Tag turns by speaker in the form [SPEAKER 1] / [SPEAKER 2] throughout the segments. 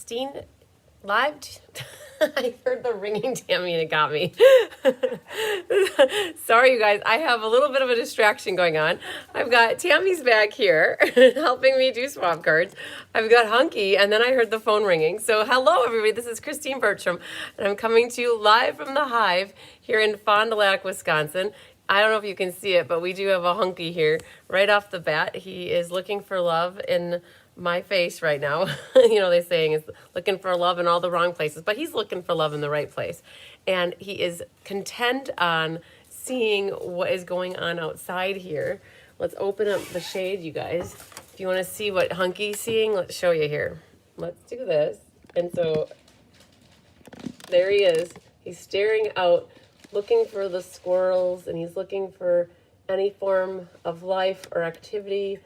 [SPEAKER 1] Christine live. I heard the ringing, Tammy, and it got me. Sorry, you guys. I have a little bit of a distraction going on. I've got Tammy's back here helping me do swap cards. I've got Hunky, and then I heard the phone ringing. So hello, everybody. This is Christine Bertram, and I'm coming to you live from the Hive here in Fond du Lac, Wisconsin. I don't know if you can see it, but we do have a Hunky here right off the bat. He is looking for love in my face right now. You know, they're saying is looking for love in all the wrong places, but he's looking for love in the right place. And he is content on seeing what is going on outside here. Let's open up the shade, you guys. If you want to see what Hunky's seeing, let's show you here. Let's do this. And so there he is. He's staring out, looking for the squirrels, and he's looking for any form of life or activity.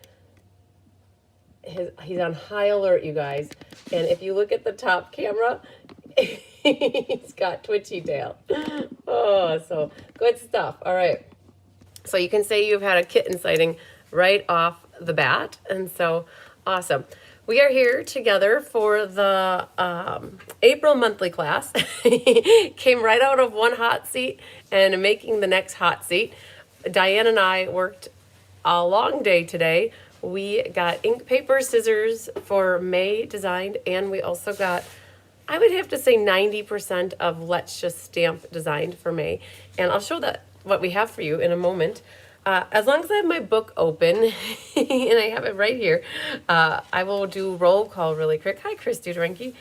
[SPEAKER 1] He's on high alert, you guys. And if you look at the top camera, he's got twitchy tail. Oh, so good stuff. All right. So you can say you've had a kitten sighting right off the bat. And so awesome. We are here together for the April monthly class. Came right out of one hot seat and making the next hot seat. Diane and I worked a long day today. We got ink, paper, scissors for May designed, and we also got, I would have to say 90% of Let's Just Stamp designed for May. And I'll show that what we have for you in a moment. As long as I have my book open, and I have it right here, I will do roll call really quick. Hi, Chris Duderenke.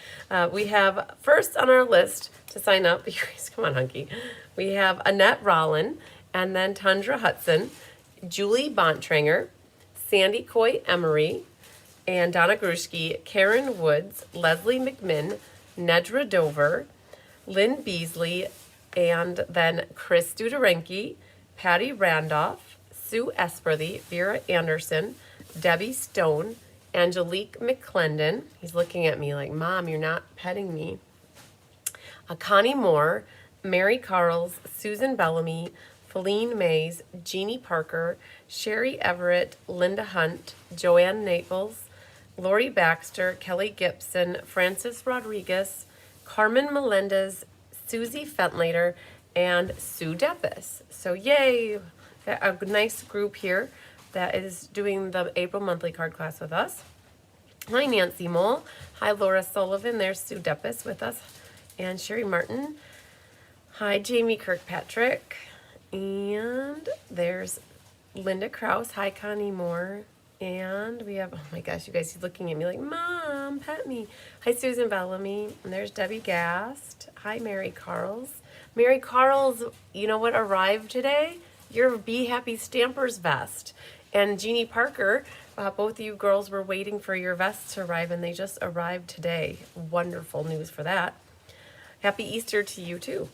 [SPEAKER 1] We have first on our list to sign up, you guys, come on, Hunky. We have Annette Rollin, and then Tundra Hudson, Julie Bontranger, Sandy Coy Emery, and Donna Grushke, Karen Woods, Leslie McMinn, Nedra Dover, Lynn Beasley, and then Chris Duderenke, Patty Randolph, Sue Esperthy, Vera Anderson, Debbie Stone, Angelique McClendon. He's looking at me like, Mom, you're not petting me. Connie Moore, Mary Carls, Susan Bellamy, Feline Mays, Jeannie Parker, Sherry Everett, Linda Hunt, Joanne Naples, Lori Baxter, Kelly Gibson, Francis Rodriguez, Carmen Melendez, Susie Fentlater, and Sue Deppis. So yay, got a nice group here that is doing the April monthly card class with us. Hi, Nancy Mole. Hi, Laura Sullivan. There's Sue Deppis with us. And Sherry Martin. Hi, Jamie Kirkpatrick. And there's Linda Krause. Hi, Connie Moore. And we have, oh my gosh, you guys, he's looking at me like, Mom, pet me. Hi, Susan Bellamy. And there's Debbie Gast. Hi, Mary Carls. Mary Carls, you know what arrived today? Your Be Happy Stampers vest. And Jeannie Parker, both of you girls were waiting for your vests to arrive, and they just arrived today. Wonderful news for that. Happy Easter to you, too.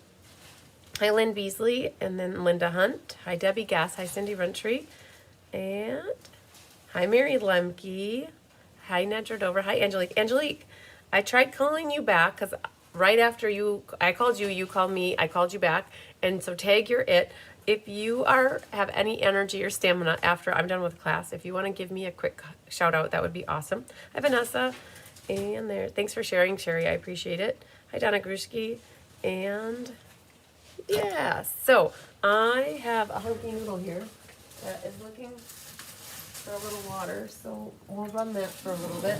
[SPEAKER 1] Hi, Lynn Beasley, and then Linda Hunt. Hi, Debbie Gass. Hi, Cindy Rentry. And hi, Mary Lemke. Hi, Nedra Dover. Hi, Angelique. Angelique, I tried calling you back because right after I called you, you called me, I called you back. And so tag your it. If you have any energy or stamina after I'm done with class, if you want to give me a quick shout out, that would be awesome. Hi, Vanessa. And there, thanks for sharing, Sherry. I appreciate it. Hi, Donna Grushke. And yeah, so I have a hunky noodle here that is looking for a little water, so we'll run that for a little bit.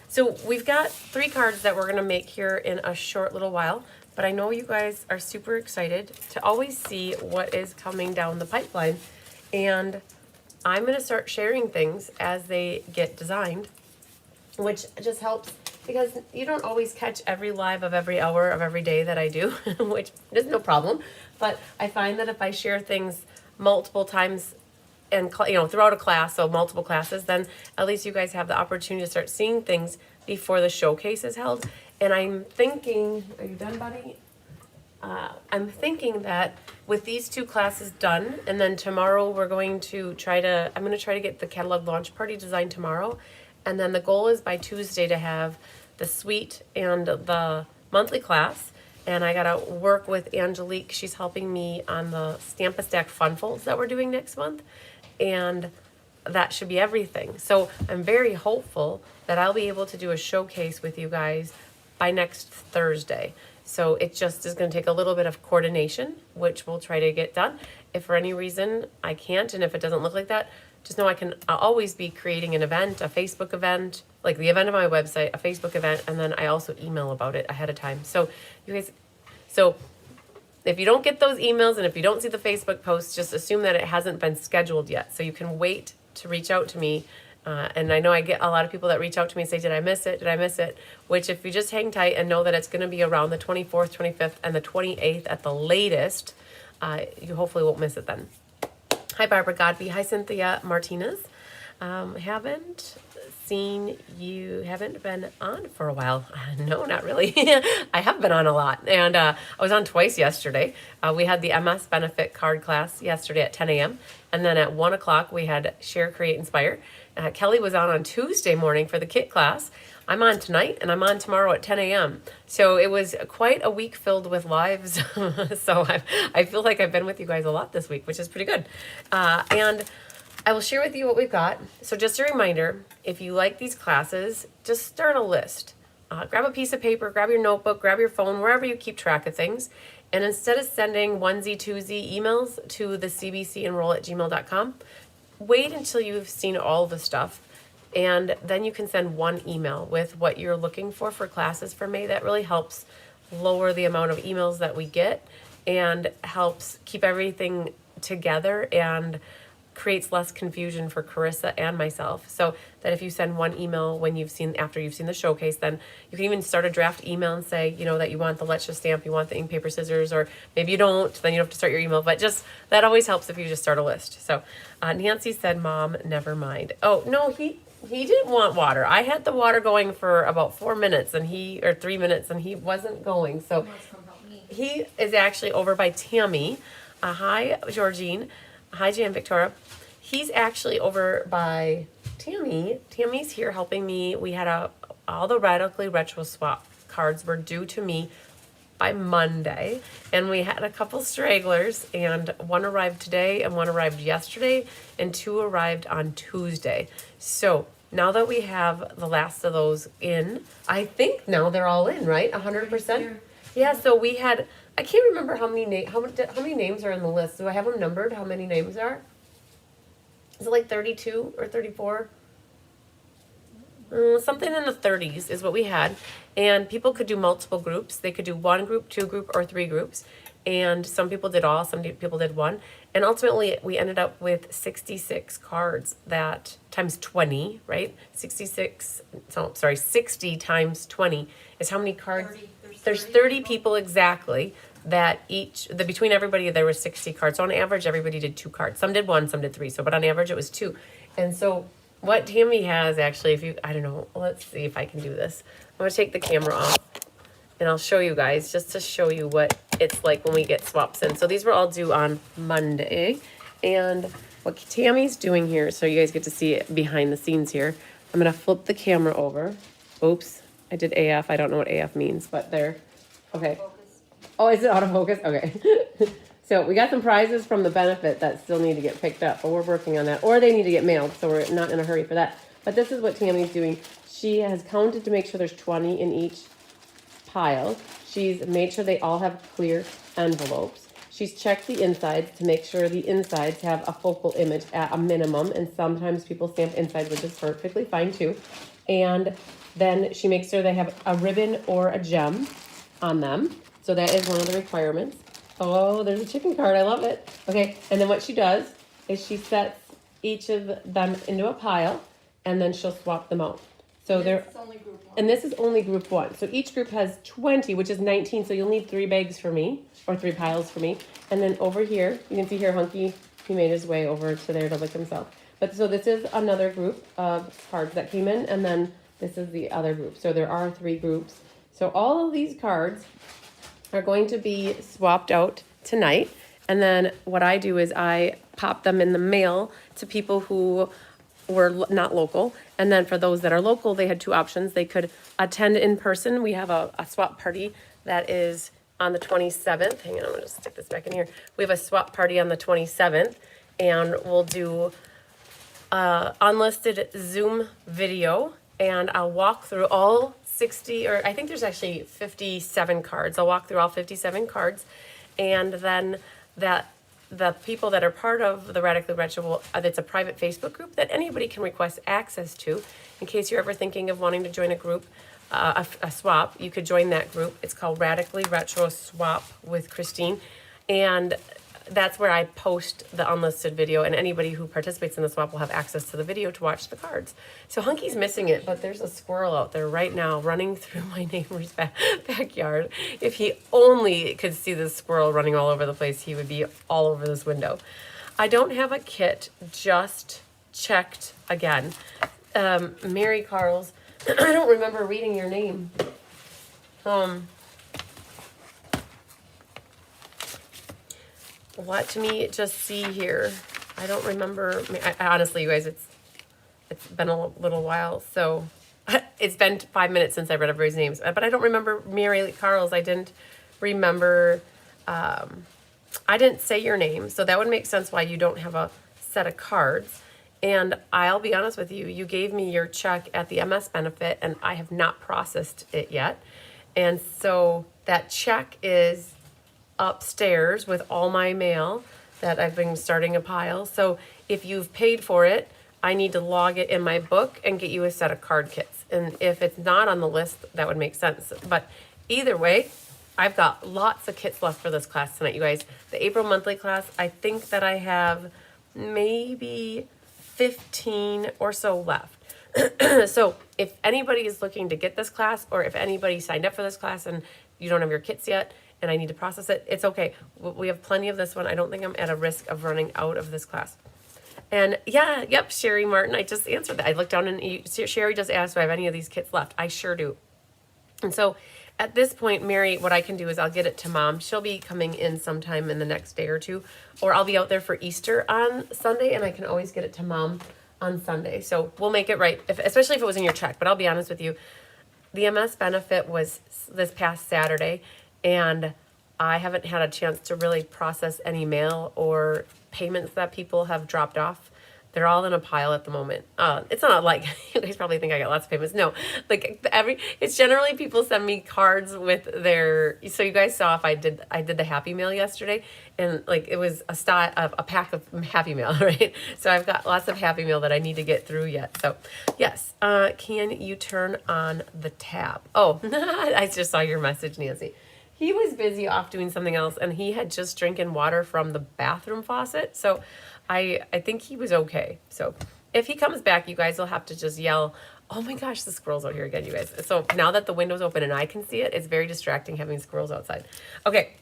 [SPEAKER 1] So we've got 3 cards that we're going to make here in a short little while, but I know you guys are super excited to always see what is coming down the pipeline, and I'm going to start sharing things as they get designed, which just helps because you don't always catch every live of every hour of every day that I do, which is no problem. But I find that if I share things multiple times and throughout a class, so multiple classes, then at least you guys have the opportunity to start seeing things before the showcase is held. And I'm thinking, are you done, buddy? I'm thinking that with these 2 classes done, and then tomorrow I'm going to try to get the catalog launch party designed tomorrow. And then the goal is by Tuesday to have the suite and the monthly class. And I got to work with Angelique. She's helping me on the Stamp-A-Stack Fun Folds that we're doing next month. And that should be everything. So I'm very hopeful that I'll be able to do a showcase with you guys by next Thursday. So it just is going to take a little bit of coordination, which we'll try to get done. If for any reason I can't, and if it doesn't look like that, just know I'll always be creating an event, a Facebook event, like the event on my website, a Facebook event, and then I also email about it ahead of time. So you guys, so if you don't get those emails and if you don't see the Facebook posts, just assume that it hasn't been scheduled yet. So you can wait to reach out to me. And I know I get a lot of people that reach out to me and say, did I miss it? Did I miss it? Which if you just hang tight and know that it's going to be around the 24th, 25th, and the 28th at the latest, you hopefully won't miss it then. Hi, Barbara Godby. Hi, Cynthia Martinez. Haven't seen you, haven't been on for a while. No, not really. I have been on a lot. And I was on twice yesterday. We had the MS benefit card class yesterday at 10 a.m. And then at 1 o'clock, we had Share, Create, Inspire. Kelly was on Tuesday morning for the kit class. I'm on tonight, and I'm on tomorrow at 10 a.m. So it was quite a week filled with lives. So I feel like I've been with you guys a lot this week, which is pretty good. And I will share with you what we've got. So just a reminder, if you like these classes, just start a list. Grab a piece of paper, grab your notebook, grab your phone, wherever you keep track of things. And instead of sending onesie, twosie emails to the cbcenroll@gmail.com, wait until you've seen all the stuff. And then you can send one email with what you're looking for classes for May. That really helps lower the amount of emails that we get and helps keep everything together and creates less confusion for Carissa and myself. So that if you send one email after you've seen the showcase, then you can even start a draft email and say, that you want the Let's Just stamp, you want the ink, paper, scissors, or maybe you don't, then you don't have to start your email. But just, that always helps if you just start a list. So Nancy said, Mom, never mind. Oh, no, he didn't want water. I had the water going for about 4 minutes or 3 minutes, and he wasn't going. So he is actually over by Tammy. Hi, Georgine. Hi, Jan Victoria. He's actually over by Tammy. Tammy's here helping me. We had all the Radically Retro Swap cards were due to me by Monday, and we had a couple stragglers, and one arrived today and one arrived yesterday, and 2 arrived on Tuesday. So now that we have the last of those in, I think now they're all in, right? 100%? Yeah, so we had, I can't remember how many names are in the list. Do I have them numbered, how many names are? Is it like 32 or 34? Something in the 30s is what we had. And people could do multiple groups. They could do 1 group, 2 group, or 3 groups. And some people did all, some people did 1. And ultimately, we ended up with 66 cards that times 20, right? 60 times 20 is how many cards?
[SPEAKER 2] 30.
[SPEAKER 1] There's 30 people exactly that between everybody there were 60 cards. So on average, everybody did 2 cards. Some did 1, some did 3. But on average, it was 2. And so what Tammy has actually, I don't know, let's see if I can do this. I'm going to take the camera off and I'll show you guys just to show you what it's like when we get swaps in. So these were all due on Monday. And what Tammy's doing here, so you guys get to see it behind the scenes here. I'm going to flip the camera over. Oops, I did AF. I don't know what AF means, but there. Okay. Oh, is it autofocus? Okay. So we got some prizes from the benefit that still need to get picked up, but we're working on that. Or they need to get mailed, so we're not in a hurry for that. But this is what Tammy's doing. She has counted to make sure there's 20 in each pile. She's made sure they all have clear envelopes. She's checked the insides to make sure the insides have a focal image at a minimum, and sometimes people stamp insides, which is perfectly fine too. And then she makes sure they have a ribbon or a gem on them. So that is one of the requirements. Oh, there's a chicken card. I love it. Okay, and then what she does is she sets each of them into a pile, and then she'll swap them out. So they're
[SPEAKER 2] only group 1.
[SPEAKER 1] And this is only group 1. So each group has 20, which is 19. So you'll need 3 bags for me, or 3 piles for me. And then over here, you can see here, Hunky, he made his way over to there to lick himself. But so this is another group of cards that came in, and then this is the other group. So there are 3 groups. So all of these cards are going to be swapped out tonight. And then what I do is I pop them in the mail to people who were not local. And then for those that are local, they had 2 options. They could attend in person. We have a swap party that is on the 27th. Hang on, I'm gonna just stick this back in here. We have a swap party on the 27th, and we'll do unlisted Zoom video, and I'll walk through all 60, or I think there's actually 57 cards. I'll walk through all 57 cards, and then the people that are part of the Radically Retro, it's a private Facebook group that anybody can request access to. In case you're ever thinking of wanting to join a group, a swap, you could join that group. It's called Radically Retro Swap with Christine, and that's where I post the unlisted video, and anybody who participates in the swap will have access to the video to watch the cards. So Hunky's missing it, but there's a squirrel out there right now running through my neighbor's backyard. If he only could see this squirrel running all over the place, he would be all over this window. I don't have a kit, just checked again. Mary Carl's, I don't remember reading your name. Let me just see here. I don't remember. Honestly, you guys, it's been a little while, so it's been 5 minutes since I read everybody's names. But I don't remember Mary Carl's. I didn't remember. I didn't say your name, so that would make sense why you don't have a set of cards. And I'll be honest with you, you gave me your check at the MS benefit, and I have not processed it yet. And so that check is upstairs with all my mail that I've been starting a pile. So if you've paid for it, I need to log it in my book and get you a set of card kits. And if it's not on the list, that would make sense. But either way, I've got lots of kits left for this class tonight, you guys. The April monthly class, I think that I have maybe 15 or so left. So if anybody is looking to get this class, or if anybody signed up for this class and you don't have your kits yet, and I need to process it, it's okay. We have plenty of this one. I don't think I'm at a risk of running out of this class. And yeah, yep, Sherry Martin, I just answered that. I looked down and Sherry just asked, do I have any of these kits left? I sure do. And so at this point, Mary, what I can do is I'll get it to Mom. She'll be coming in sometime in the next day or two, or I'll be out there for Easter on Sunday, and I can always get it to Mom on Sunday. So we'll make it right, especially if it was in your check. But I'll be honest with you, the MS benefit was this past Saturday, and I haven't had a chance to really process any mail or payments that people have dropped off. They're all in a pile at the moment. It's not like, you guys probably think I got lots of payments. No, like it's generally people send me cards with their, so you guys saw if I did the Happy Mail yesterday, and like it was a pack of Happy Mail, right? So I've got lots of Happy Mail that I need to get through yet. So yes, can you turn on the tab? Oh, I just saw your message, Nancy. He was busy off doing something else, and he had just drinking water from the bathroom faucet. So I think he was okay. So if he comes back, you guys will have to just yell, oh my gosh, the squirrel's out here again, you guys. So now that the window's open and I can see it, it's very distracting having squirrels outside. Okay,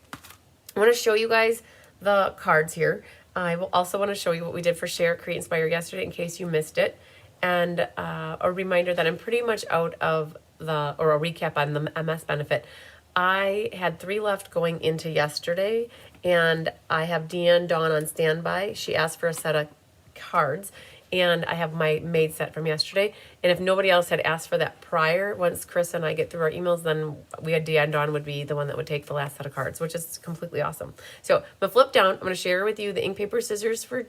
[SPEAKER 1] I want to show you guys the cards here. I will also want to show you what we did for Share, Create, Inspire yesterday in case you missed it. And a reminder that I'm pretty much out of or a recap on the MS benefit. I had 3 left going into yesterday, and I have Deanne Dawn on standby. She asked for a set of cards, and I have my made set from yesterday. And if nobody else had asked for that prior, once Chris and I get through our emails, then we had Deanne Dawn would be the one that would take the last set of cards, which is completely awesome. So I'm going to flip down. I'm going to share with you the ink, paper, scissors for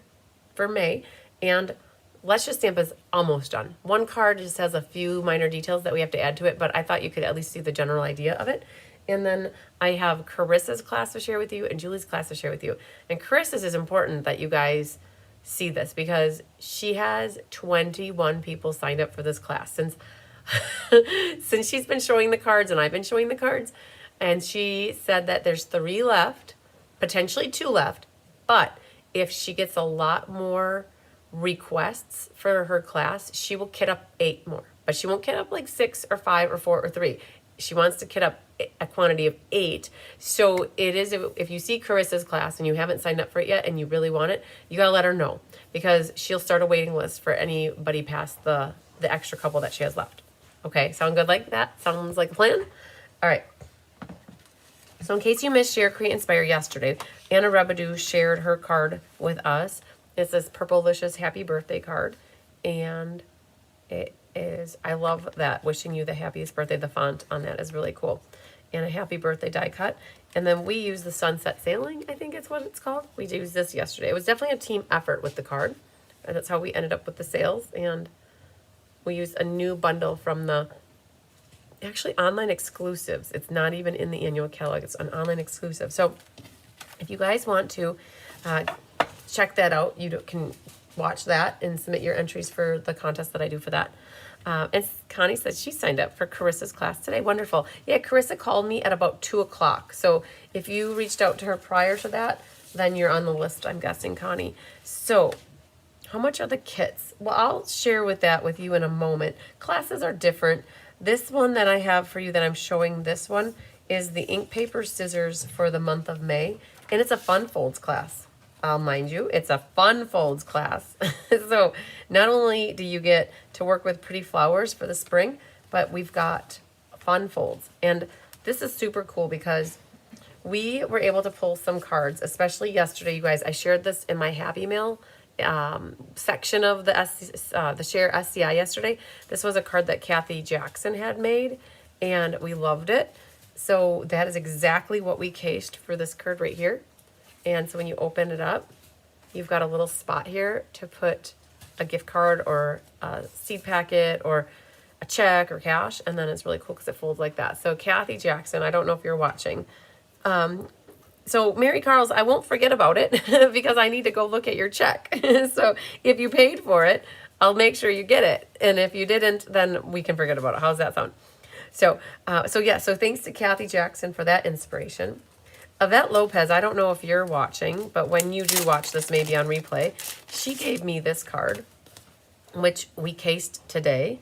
[SPEAKER 1] May, and Let's Just Stamp is almost done. One card just has a few minor details that we have to add to it, but I thought you could at least see the general idea of it. And then I have Carissa's class to share with you and Julie's class to share with you. And Carissa's is important that you guys see this because she has 21 people signed up for this class since since she's been showing the cards and I've been showing the cards. And she said that there's 3 left, potentially 2 left. But if she gets a lot more requests for her class, she will kit up 8 more. But she won't kit up like 6 or 5 or 4 or 3. She wants to kit up a quantity of 8. So it is, if you see Carissa's class and you haven't signed up for it yet and you really want it, you got to let her know because she'll start a waiting list for anybody past the extra couple that she has left. Okay, sound good like that? Sounds like a plan? All right. So in case you missed Share, Create, Inspire yesterday, Anna Rebedu shared her card with us. It's this Purplelicious Happy Birthday card. And it is, I love that, wishing you the happiest birthday. The font on that is really cool. And a happy birthday die cut. And then we use the Sunset Sailing, I think it's what it's called. We used this yesterday. It was definitely a team effort with the card. And that's how we ended up with the sales. And we used a new bundle from the actually online exclusives. It's not even in the annual catalog. It's an online exclusive. So if you guys want to check that out, you can watch that and submit your entries for the contest that I do for that. And Connie said she signed up for Carissa's class today. Wonderful. Yeah, Carissa called me at about 2 o'clock. So if you reached out to her prior to that, then you're on the list, I'm guessing, Connie. So how much are the kits? Well, I'll share with you in a moment. Classes are different. This one that I have for you that I'm showing, this one, is the ink, paper, scissors for the month of May. And it's a fun folds class. I'll mind you, it's a fun folds class. So not only do you get to work with pretty flowers for the spring, but we've got fun folds. And this is super cool because we were able to pull some cards, especially yesterday, you guys. I shared this in my Happy Mail section of the Share SCI yesterday. This was a card that Kathy Jackson had made, and we loved it. So that is exactly what we cased for this card right here. And so when you open it up, you've got a little spot here to put a gift card or a seed packet or a check or cash. And then it's really cool because it folds like that. So Kathy Jackson, I don't know if you're watching. So Mary Carl's, I won't forget about it because I need to go look at your check. So if you paid for it, I'll make sure you get it. And if you didn't, then we can forget about it. How's that sound? So thanks to Kathy Jackson for that inspiration. Yvette Lopez, I don't know if you're watching, but when you do watch this, maybe on replay, she gave me this card, which we cased today,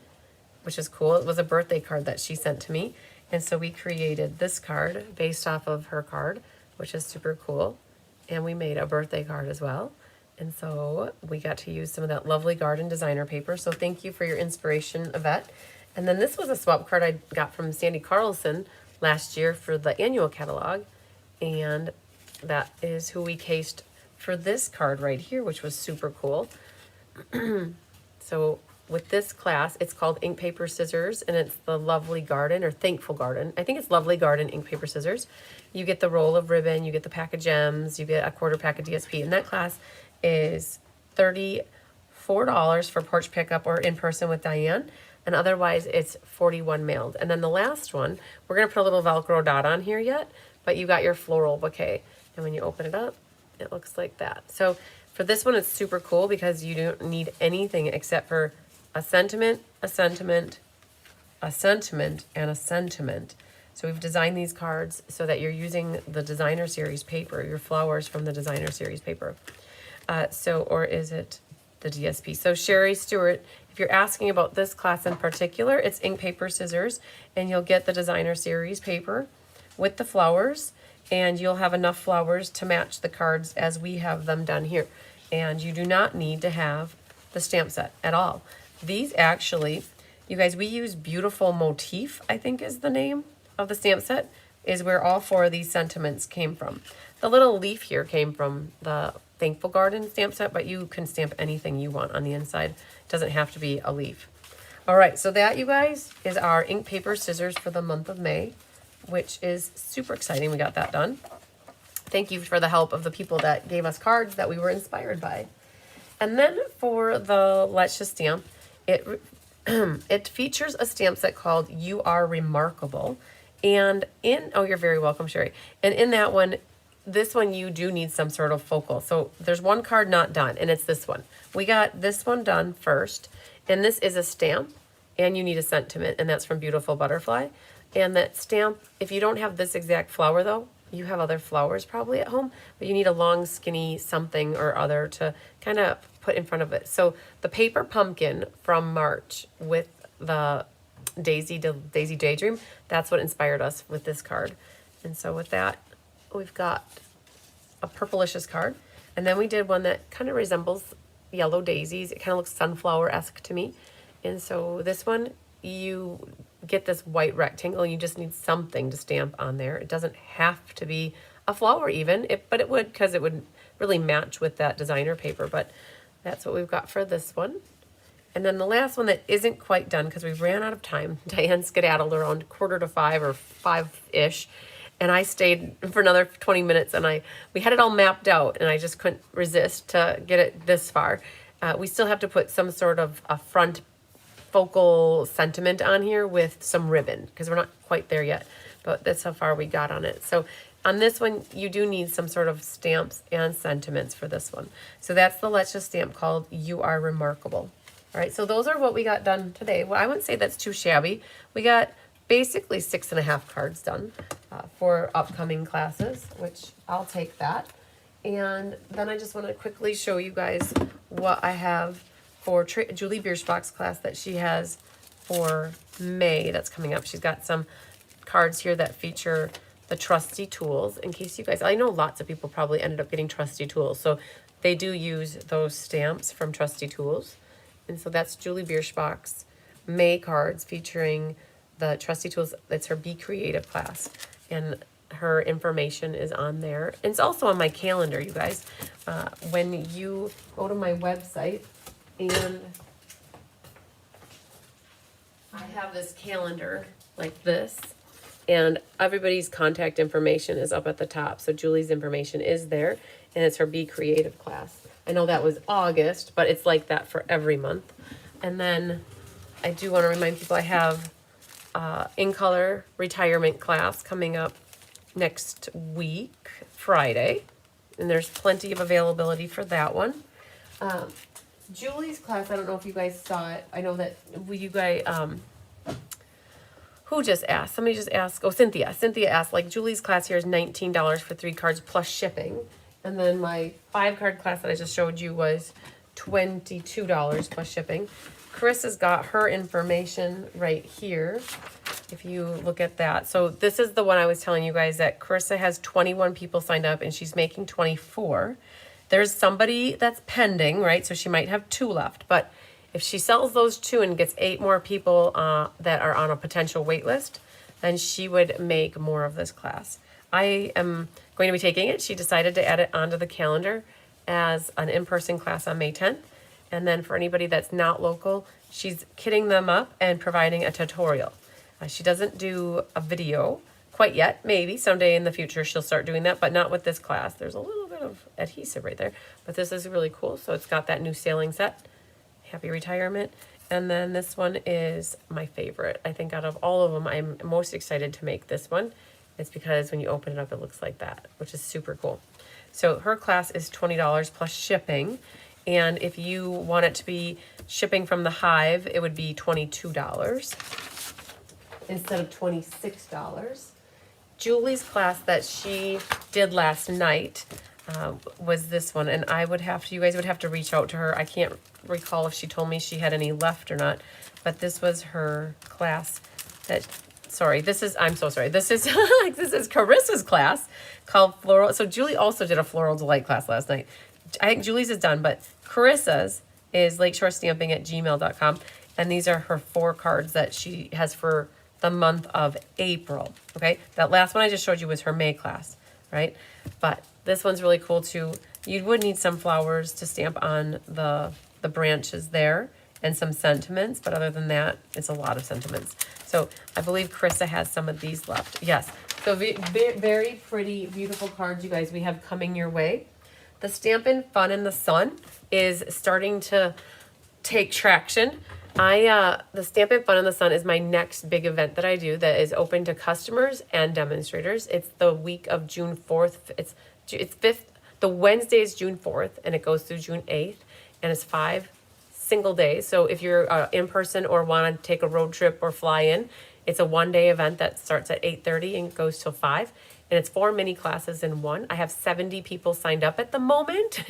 [SPEAKER 1] which is cool. It was a birthday card that she sent to me. And so we created this card based off of her card, which is super cool. And we made a birthday card as well. And so we got to use some of that lovely garden designer paper. So thank you for your inspiration, Yvette. And then this was a swap card I got from Sandy Carlson last year for the annual catalog. And that is who we cased for this card right here, which was super cool. So with this class, it's called Ink, Paper, Scissors, and it's the Lovely Garden or Thankful Garden. I think it's Lovely Garden, Ink, Paper, Scissors. You get the roll of ribbon, you get the pack of gems, you get a quarter pack of DSP, and that class is $34 for porch pickup or in person with Diane, and otherwise it's $41 mailed. And then the last one, we're gonna put a little Velcro dot on here yet, but you got your floral bouquet. And when you open it up, it looks like that. So for this one, it's super cool because you don't need anything except for a sentiment, a sentiment, a sentiment, and a sentiment. So we've designed these cards so that you're using the designer series paper, your flowers from the designer series paper. Or is it the DSP? So Sherry Stewart, if you're asking about this class in particular, it's ink, paper, scissors, and you'll get the designer series paper with the flowers, and you'll have enough flowers to match the cards as we have them done here. And you do not need to have the stamp set at all. These actually, you guys, we use Beautiful Motif, I think is the name of the stamp set, is where all 4 of these sentiments came from. The little leaf here came from the Thankful Garden stamp set, but you can stamp anything you want on the inside. It doesn't have to be a leaf. All right, so that, you guys, is our ink, paper, scissors for the month of May, which is super exciting. We got that done. Thank you for the help of the people that gave us cards that we were inspired by. And then for the Let's Just Stamp, it features a stamp set called You Are Remarkable. And you're very welcome, Sherry. And in that one, this one, you do need some sort of focal. So there's one card not done, and it's this one. We got this one done first, and this is a stamp, and you need a sentiment, and that's from Beautiful Butterfly. And that stamp, if you don't have this exact flower though, you have other flowers probably at home, but you need a long, skinny something or other to kind of put in front of it. So the paper pumpkin from March with the Daisy Daydream, that's what inspired us with this card. And so with that, we've got a purplicious card. And then we did one that kind of resembles yellow daisies. It kind of looks sunflower-esque to me. And so this one, you get this white rectangle. You just need something to stamp on there. It doesn't have to be a flower even, but it would, because it would really match with that designer paper. But that's what we've got for this one. And then the last one that isn't quite done because we ran out of time. Diane skedaddled around 4:45 or 5-ish. And I stayed for another 20 minutes, and we had it all mapped out, and I just couldn't resist to get it this far. we still have to put some sort of a front focal sentiment on here with some ribbon, because we're not quite there yet, but that's how far we got on it. So on this one, you do need some sort of stamps and sentiments for this one. So that's the Let's Just stamp called You Are Remarkable. All right, so those are what we got done today. Well, I wouldn't say that's too shabby. We got basically 6.5 cards done for upcoming classes, which I'll take that. And then I just want to quickly show you guys what I have for Julie Bierschbach's class that she has for May that's coming up. She's got some cards here that feature the trusty tools. In case you guys, I know lots of people probably ended up getting trusty tools, so they do use those stamps from Trusty Tools. And so that's Julie Bierschbach's May cards featuring the Trusty Tools. It's her Be Creative class, and her information is on there. And it's also on my calendar, you guys. When you go to my website, and I have this calendar like this, and everybody's contact information is up at the top. So Julie's information is there, and it's her Be Creative class. I know that was August, but it's like that for every month. And then I do want to remind people I have In Color retirement class coming up next week, Friday. And there's plenty of availability for that one. Julie's class, I don't know if you guys saw it. I know that you guys, who just asked? Somebody just asked. Oh, Cynthia. Cynthia asked, like, Julie's class here is $19 for 3 cards plus shipping. And then my 5-card class that I just showed you was $22 plus shipping. Chris has got her information right here, if you look at that. So this is the one I was telling you guys that Carissa has 21 people signed up and she's making 24. There's somebody that's pending, right? So she might have 2 left. But if she sells those 2 and gets 8 more people that are on a potential wait list, then she would make more of this class. I am going to be taking it. She decided to add it onto the calendar as an in-person class on May 10th. And then for anybody that's not local, she's kitting them up and providing a tutorial. She doesn't do a video quite yet. Maybe someday in the future she'll start doing that, but not with this class. There's a little bit of adhesive right there, but this is really cool. So it's got that new sailing set, Happy Retirement. And then this one is my favorite. I think out of all of them, I'm most excited to make this one. It's because when you open it up, it looks like that, which is super cool. So her class is $20 plus shipping. And if you want it to be shipping from the Hive, it would be $22 instead of $26. Julie's class that she did last night was this one. And I would have to, you guys would have to reach out to her. I can't recall if she told me she had any left or not, but this was her class that, sorry, this is, I'm so sorry. This is, this is Carissa's class called Floral. So Julie also did a Floral Delight class last night. I think Julie's is done, but Carissa's is lakeshorestamping@gmail.com. And these are her 4 cards that she has for the month of April. Okay. That last one I just showed you was her May class, right? But this one's really cool too. You would need some flowers to stamp on the branches there and some sentiments, but other than that, it's a lot of sentiments. So I believe Carissa has some of these left. Yes. So very pretty, beautiful cards, you guys, we have coming your way. The Stampin' Fun in the Sun is starting to take traction. The Stampin' Fun in the Sun is my next big event that I do that is open to customers and demonstrators. It's the week of June 4th. It's 5th. The Wednesday is June 4th, and it goes through June 8th, and it's 5 single days. So if you're in person or want to take a road trip or fly in, it's a 1-day event that starts at 8:30 and goes till 5. And it's 4 mini classes in one. I have 70 people signed up at the moment.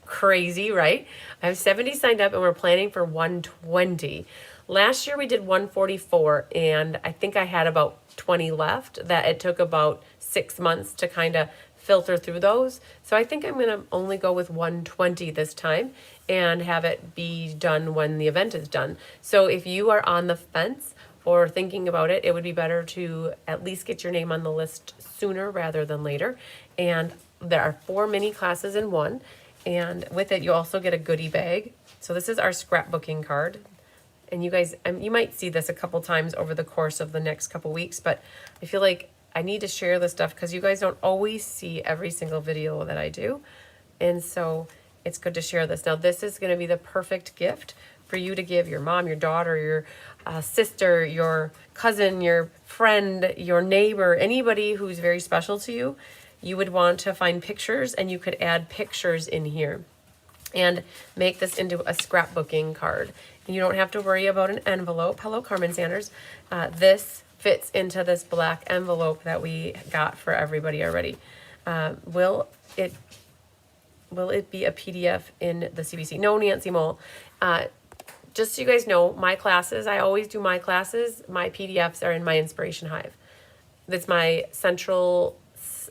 [SPEAKER 1] Crazy, right? I have 70 signed up and we're planning for 120. Last year we did 144 and I think I had about 20 left that it took about 6 months to kind of filter through those. So I think I'm going to only go with 120 this time and have it be done when the event is done. So if you are on the fence or thinking about it, it would be better to at least get your name on the list sooner rather than later. And there are 4 mini classes in one. And with it, you also get a goodie bag. So this is our scrapbooking card. And you guys, you might see this a couple times over the course of the next couple weeks, but I feel like I need to share this stuff because you guys don't always see every single video that I do. And so it's good to share this. Now, this is going to be the perfect gift for you to give your mom, your daughter, your sister, your cousin, your friend, your neighbor, anybody who's very special to you. You would want to find pictures, and you could add pictures in here and make this into a scrapbooking card. And you don't have to worry about an envelope. Hello, Carmen Sanders. This fits into this black envelope that we got for everybody already. Will it be a PDF in the CBC? No, Nancy Mole. Just so you guys know, my classes, I always do my classes. My PDFs are in my Inspiration Hive. That's my central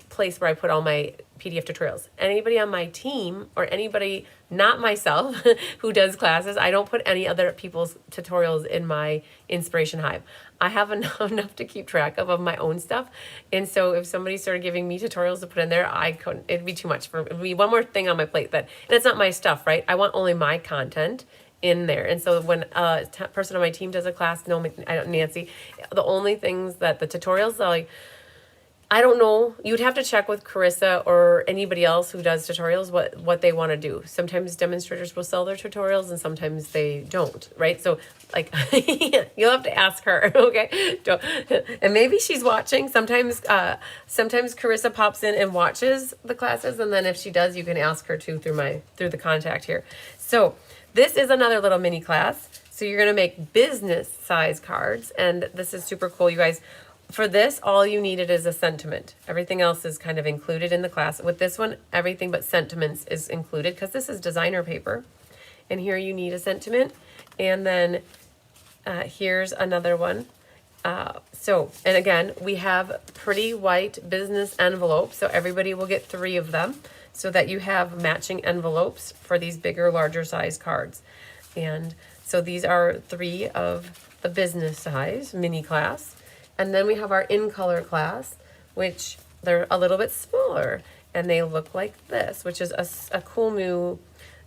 [SPEAKER 1] place where I put all my PDF tutorials. Anybody on my team or anybody not myself who does classes, I don't put any other people's tutorials in my Inspiration Hive. I have enough to keep track of my own stuff. And so if somebody started giving me tutorials to put in there, I couldn't, it'd be too much for me. It'd be one more thing on my plate and it's not my stuff, right? I want only my content in there. And so when a person on my team does a class, no, I don't, Nancy, the only things that the tutorials are like, I don't know. You'd have to check with Carissa or anybody else who does tutorials what they want to do. Sometimes demonstrators will sell their tutorials and sometimes they don't, right? So like you'll have to ask her, okay? And maybe she's watching. Sometimes Carissa pops in and watches the classes, and then if she does, you can ask her too through the contact here. So this is another little mini class. So you're gonna make business size cards, and this is super cool, you guys. For this, all you needed is a sentiment. Everything else is kind of included in the class. With this one, everything but sentiments is included because this is designer paper. And here you need a sentiment. And then here's another one. And again, we have pretty white business envelopes. So everybody will get 3 of them so that you have matching envelopes for these bigger, larger size cards. And so these are 3 of the business size mini class. And then we have our in color class, which they're a little bit smaller and they look like this, which is a cool new,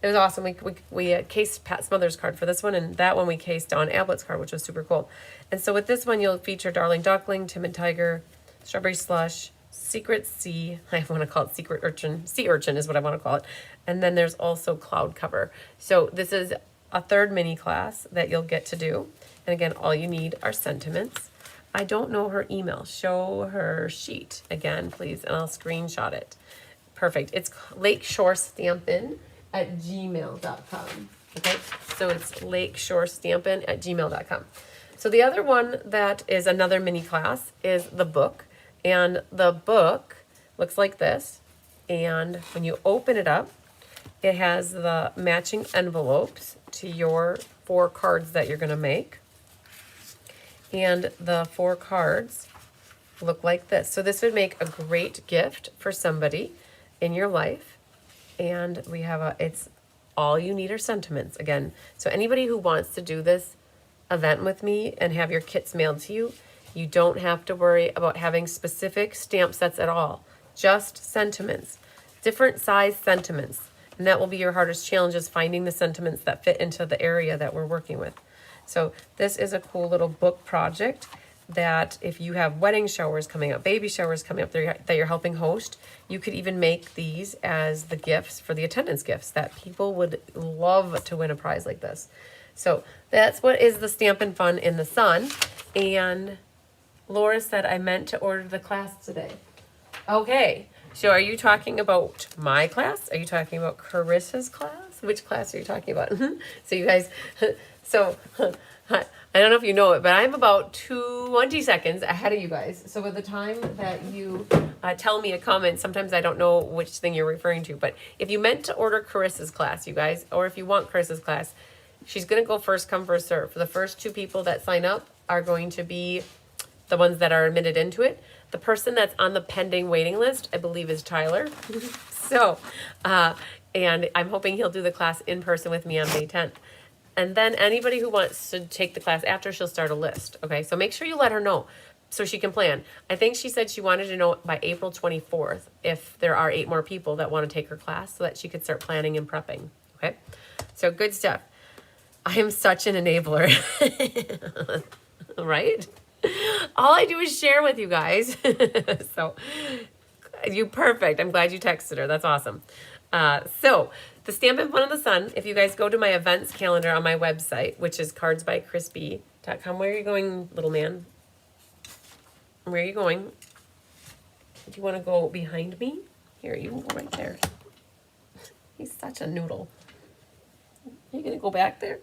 [SPEAKER 1] it was awesome. We cased Pat Smothers' card for this one, and that one we cased on Ablett's card, which was super cool. And so with this one, you'll feature Darling Duckling, Timid Tiger, Strawberry Slush, Secret Sea, I want to call it Secret Urchin, Sea Urchin is what I want to call it. And then there's also Cloud Cover. So this is a 3rd mini class that you'll get to do. And again, all you need are sentiments. I don't know her email. Show her sheet again, please, and I'll screenshot it. Perfect. It's lakeshorestampin@gmail.com. Okay, so it's lakeshorestampin@gmail.com. So the other one that is another mini class is the book, and the book looks like this. And when you open it up, it has the matching envelopes to your 4 cards that you're going to make. And the 4 cards look like this. So this would make a great gift for somebody in your life. And we have it's all you need are sentiments again. So anybody who wants to do this event with me and have your kits mailed to you, you don't have to worry about having specific stamp sets at all. Just sentiments, different size sentiments. And that will be your hardest challenge, is finding the sentiments that fit into the area that we're working with. So this is a cool little book project that if you have wedding showers coming up, baby showers coming up that you're helping host, you could even make these as the gifts for the attendance gifts that people would love to win a prize like this. So that's what is the Stampin' Fun in the Sun. And Laura said I meant to order the class today. Okay, so are you talking about my class? Are you talking about Carissa's class? Which class are you talking about? So you guys... So, I don't know if you know it, but I'm about 20 seconds ahead of you guys. So by the time that you tell me a comment, sometimes I don't know which thing you're referring to. But if you meant to order Carissa's class, you guys, or if you want Carissa's class, she's going to go first come, first serve. For the first 2 people that sign up are going to be the ones that are admitted into it. The person that's on the pending waiting list, I believe, is Tyler. So, and I'm hoping he'll do the class in person with me on May 10th. And then anybody who wants to take the class after, she'll start a list. Okay, so make sure you let her know so she can plan. I think she said she wanted to know by April 24th if there are 8 more people that want to take her class so that she could start planning and prepping. Okay, so good stuff. I am such an enabler, right? All I do is share with you guys. So you perfect. I'm glad you texted her. That's awesome. So the Stampin' Fun in the Sun, if you guys go to my events calendar on my website, which is cardsbychrisb.com. Where are you going, little man? Where are you going? Do you want to go behind me? Here, you can go right there. He's such a noodle. Are you going to go back there?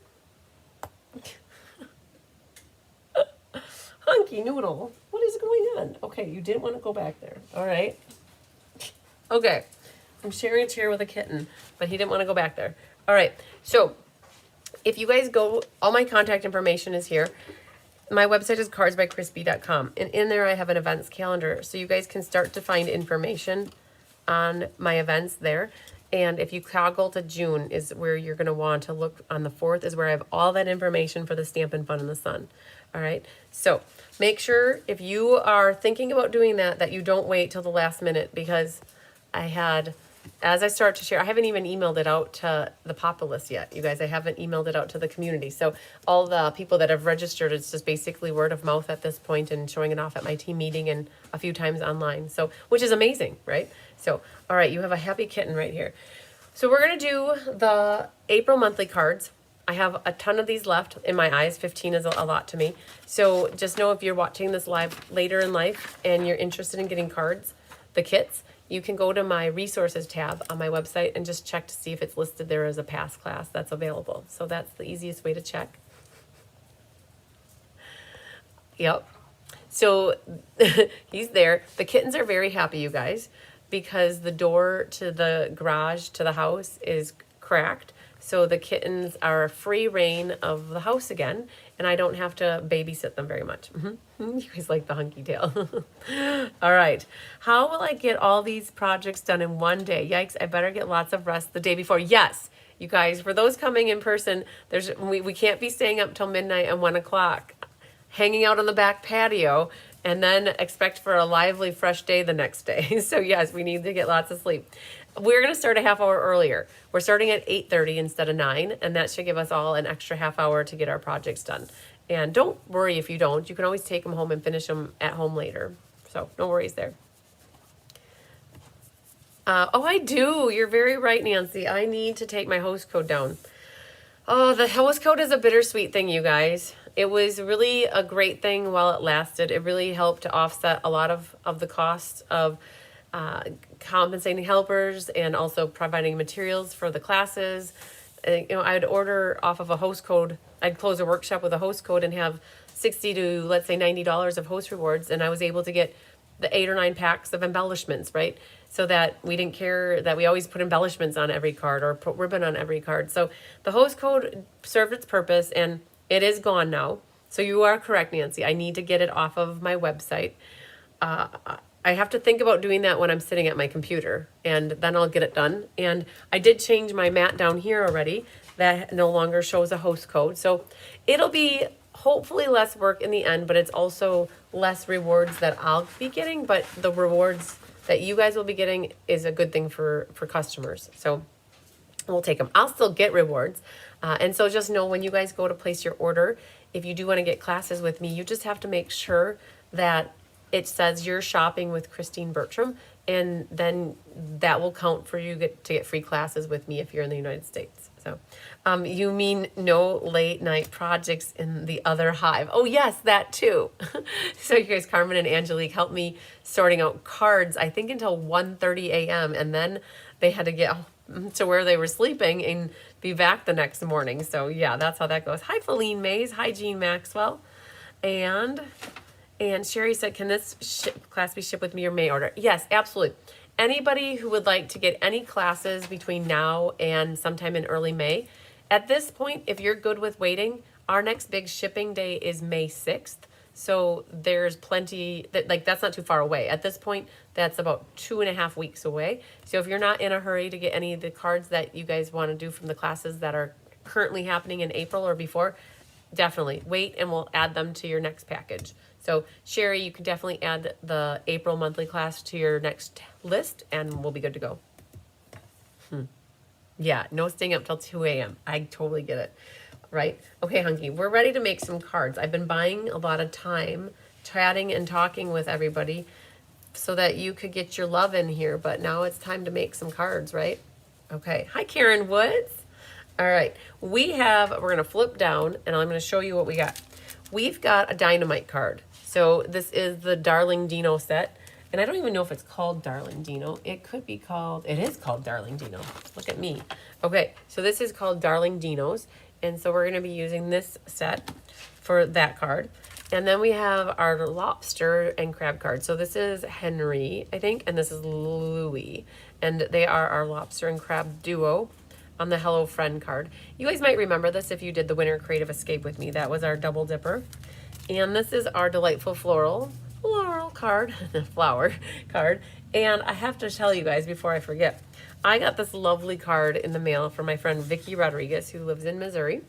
[SPEAKER 1] Hunky noodle. What is going on? Okay, you didn't want to go back there. All right. Okay. I'm sharing a chair with a kitten, but he didn't want to go back there. All right. So if you guys go, all my contact information is here. My website is cardsbychrisb.com. And in there I have an events calendar. So you guys can start to find information on my events there. And if you toggle to June is where you're going to want to look. On the 4th is where I have all that information for the Stampin' Fun in the Sun. All right. So make sure if you are thinking about doing that, that you don't wait till the last minute, because as I start to share, I haven't even emailed it out to the populace yet. You guys, I haven't emailed it out to the community. So all the people that have registered, it's just basically word of mouth at this point and showing it off at my team meeting and a few times online. So, which is amazing, right? So, all right, you have a happy kitten right here. So we're going to do the April monthly cards. I have a ton of these left in my eyes. 15 is a lot to me. So just know if you're watching this live later in life and you're interested in getting cards, the kits, you can go to my resources tab on my website and just check to see if it's listed there as a past class that's available. So that's the easiest way to check. Yep. So he's there. The kittens are very happy, you guys, because the door to the garage to the house is cracked. So the kittens are free reign of the house again, and I don't have to babysit them very much. You guys like the hunky tail. All right. How will I get all these projects done in one day? Yikes, I better get lots of rest the day before. Yes, you guys, for those coming in person, we can't be staying up till midnight and 1 o'clock, hanging out on the back patio, and then expect for a lively, fresh day the next day. So yes, we need to get lots of sleep. We're going to start a half hour earlier. We're starting at 8:30 instead of 9, and that should give us all an extra half hour to get our projects done. And don't worry if you don't. You can always take them home and finish them at home later. So no worries there. Oh, I do. You're very right, Nancy. I need to take my host code down. Oh, the host code is a bittersweet thing, you guys. It was really a great thing while it lasted. It really helped to offset a lot of the costs of compensating helpers and also providing materials for the classes. I'd order off of a host code. I'd close a workshop with a host code and have $60 to, let's say, $90 of host rewards. And I was able to get the 8 or 9 packs of embellishments, right? So that we didn't care that we always put embellishments on every card or put ribbon on every card. So the host code served its purpose, and it is gone now. So you are correct, Nancy. I need to get it off of my website. I have to think about doing that when I'm sitting at my computer, and then I'll get it done. And I did change my mat down here already. That no longer shows a host code. So it'll be hopefully less work in the end, but it's also less rewards that I'll be getting. But the rewards that you guys will be getting is a good thing for customers. So we'll take them. I'll still get rewards. And so just know when you guys go to place your order, if you do want to get classes with me, you just have to make sure that it says you're shopping with Christine Bertram, and then that will count for you to get free classes with me if you're in the United States. So you mean no late night projects in the other hive? Oh yes, that too. So you guys, Carmen and Angelique, helped me sorting out cards, I think until 1:30 a.m. And then they had to get to where they were sleeping and be back the next morning. So yeah, that's how that goes. Hi, Feline Mays. Hi, Jean Maxwell. And Sherry said, can this class be shipped with me or May order? Yes, absolutely. Anybody who would like to get any classes between now and sometime in early May, at this point, if you're good with waiting, our next big shipping day is May 6th. So there's plenty, that's not too far away. At this point, that's about 2.5 weeks away. So if you're not in a hurry to get any of the cards that you guys want to do from the classes that are currently happening in April or before, definitely wait and we'll add them to your next package. So Sherry, you can definitely add the April monthly class to your next list and we'll be good to go. Yeah, no staying up till 2 a.m. I totally get it. Right? Okay, Hunky, we're ready to make some cards. I've been buying a lot of time chatting and talking with everybody so that you could get your love in here, but now it's time to make some cards, right? Okay. Hi, Karen Woods. All right. We're going to flip down and I'm going to show you what we got. We've got a Dynamite card. So this is the Darling Dino set. And I don't even know if it's called Darling Dino. It is called Darling Dino. Look at me. Okay. So this is called Darling Dinos. And so we're going to be using this set for that card. And then we have our lobster and crab card. So this is Henry, I think, and this is Louie. And they are our lobster and crab duo on the Hello Friend card. You guys might remember this if you did the Winter Creative Escape with me. That was our double dipper. And this is our delightful floral card, the flower card. And I have to tell you guys before I forget, I got this lovely card in the mail from my friend Vicki Rodriguez, who lives in Missouri.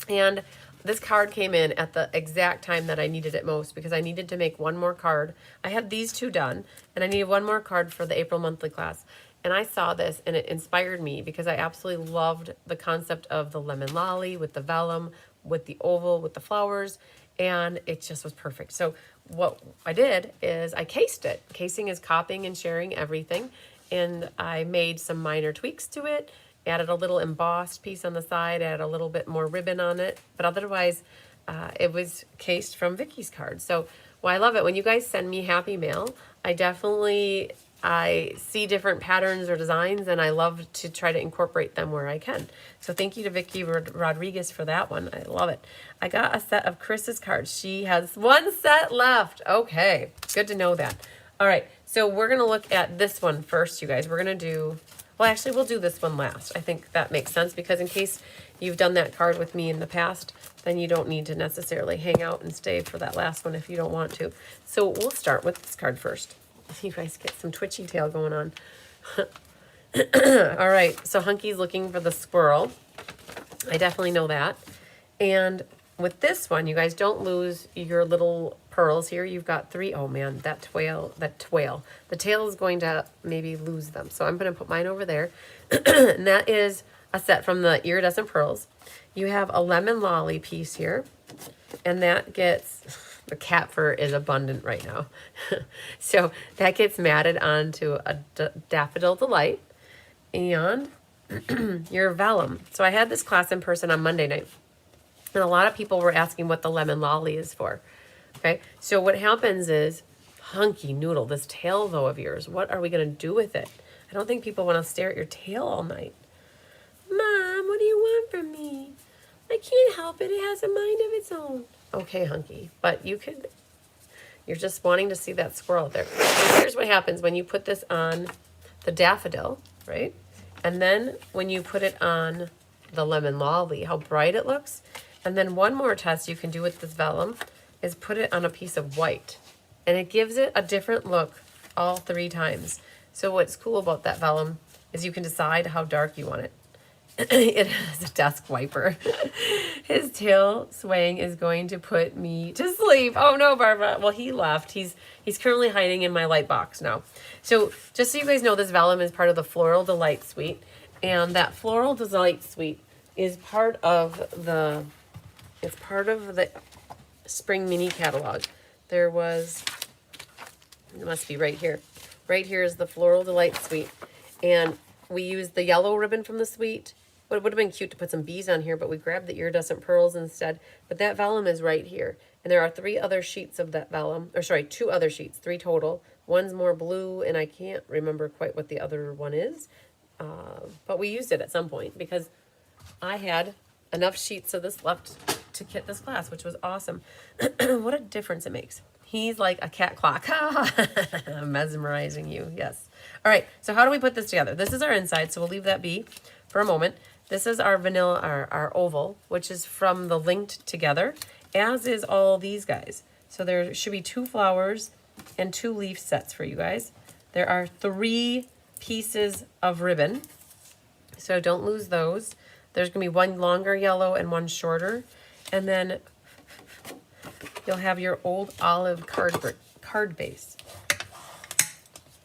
[SPEAKER 1] And this card came in at the exact time that I needed it most because I needed to make one more card. I had these two done and I needed one more card for the April monthly class. And I saw this and it inspired me because I absolutely loved the concept of the lemon lolly with the vellum, with the oval, with the flowers, and it just was perfect. So what I did is I cased it. Casing is copying and sharing everything. And I made some minor tweaks to it, added a little embossed piece on the side, added a little bit more ribbon on it. But otherwise, it was cased from Vicky's card. So, well, I love it. When you guys send me happy mail, I see different patterns or designs, and I love to try to incorporate them where I can. So thank you to Vicki Rodriguez for that one. I love it. I got a set of Chris's cards. She has one set left. Okay, good to know that. All right, so we're going to look at this one first, you guys. We're going to do, well, actually, we'll do this one last. I think that makes sense because in case you've done that card with me in the past, then you don't need to necessarily hang out and stay for that last one if you don't want to. So we'll start with this card first. You guys get some twitchy tail going on. All right, so Hunky's looking for the squirrel. I definitely know that. And with this one, you guys don't lose your little pearls here. You've got three. Oh man, that tail. The tail is going to maybe lose them. So I'm going to put mine over there. And that is a set from the Iridescent Pearls. You have a lemon lolly piece here. And that gets, the cat fur is abundant right now. So that gets matted onto a Daffodil Delight. And your vellum. So I had this class in person on Monday night. And a lot of people were asking what the lemon lolly is for. Okay, so what happens is, Hunky Noodle, this tail though of yours, what are we going to do with it? I don't think people want to stare at your tail all night. Mom, what do you want from me? I can't help it. It has a mind of its own. Okay, Hunky, but you're just wanting to see that squirrel there. So here's what happens when you put this on the daffodil, right? And then when you put it on the lemon lolly, how bright it looks. And then one more test you can do with this vellum is put it on a piece of white. And it gives it a different look all three times. So what's cool about that vellum is you can decide how dark you want it. It has a desk wiper. His tail swaying is going to put me to sleep. Oh no, Barbara. Well, he left. He's currently hiding in my light box now. So just so you guys know, this vellum is part of the Floral Delight Suite. And that Floral Delight Suite is part of the spring mini catalog. It must be right here. Right here is the Floral Delight Suite. And we used the yellow ribbon from the suite. But it would have been cute to put some bees on here, but we grabbed the iridescent pearls instead. But that vellum is right here. And there are three other sheets of that vellum. Or sorry, two other sheets, three total. One's more blue, and I can't remember quite what the other one is. But we used it at some point because I had enough sheets of this left to kit this class, which was awesome. What a difference it makes. He's like a cat clock. I'm mesmerizing you, yes. All right, so how do we put this together? This is our inside, so we'll leave that be for a moment. This is our vanilla, our oval, which is from the Linked Together, as is all these guys. So there should be 2 flowers and 2 leaf sets for you guys. There are 3 pieces of ribbon, so don't lose those. There's going to be one longer yellow and one shorter. And then you'll have your old olive card base.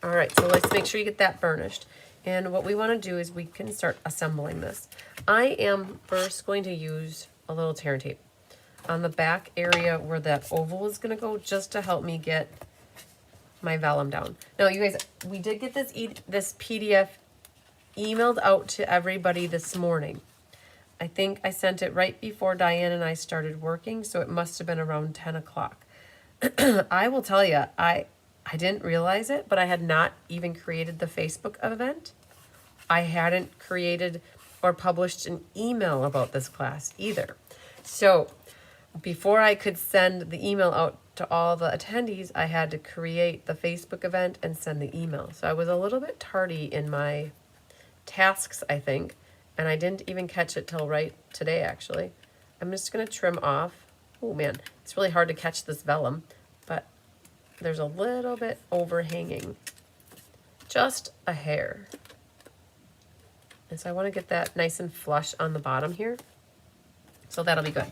[SPEAKER 1] All right, so let's make sure you get that burnished. And what we want to do is we can start assembling this. I am first going to use a little tear tape on the back area where that oval is going to go, just to help me get my vellum down. Now, you guys, we did get this PDF emailed out to everybody this morning. I think I sent it right before Diane and I started working, so it must have been around 10 o'clock. I will tell you, I didn't realize it, but I had not even created the Facebook event. I hadn't created or published an email about this class either. So before I could send the email out to all the attendees, I had to create the Facebook event and send the email. So I was a little bit tardy in my tasks, I think, and I didn't even catch it till right today, actually. I'm just going to trim off. Oh man, it's really hard to catch this vellum, but there's a little bit overhanging, just a hair. And so I want to get that nice and flush on the bottom here. So that'll be good.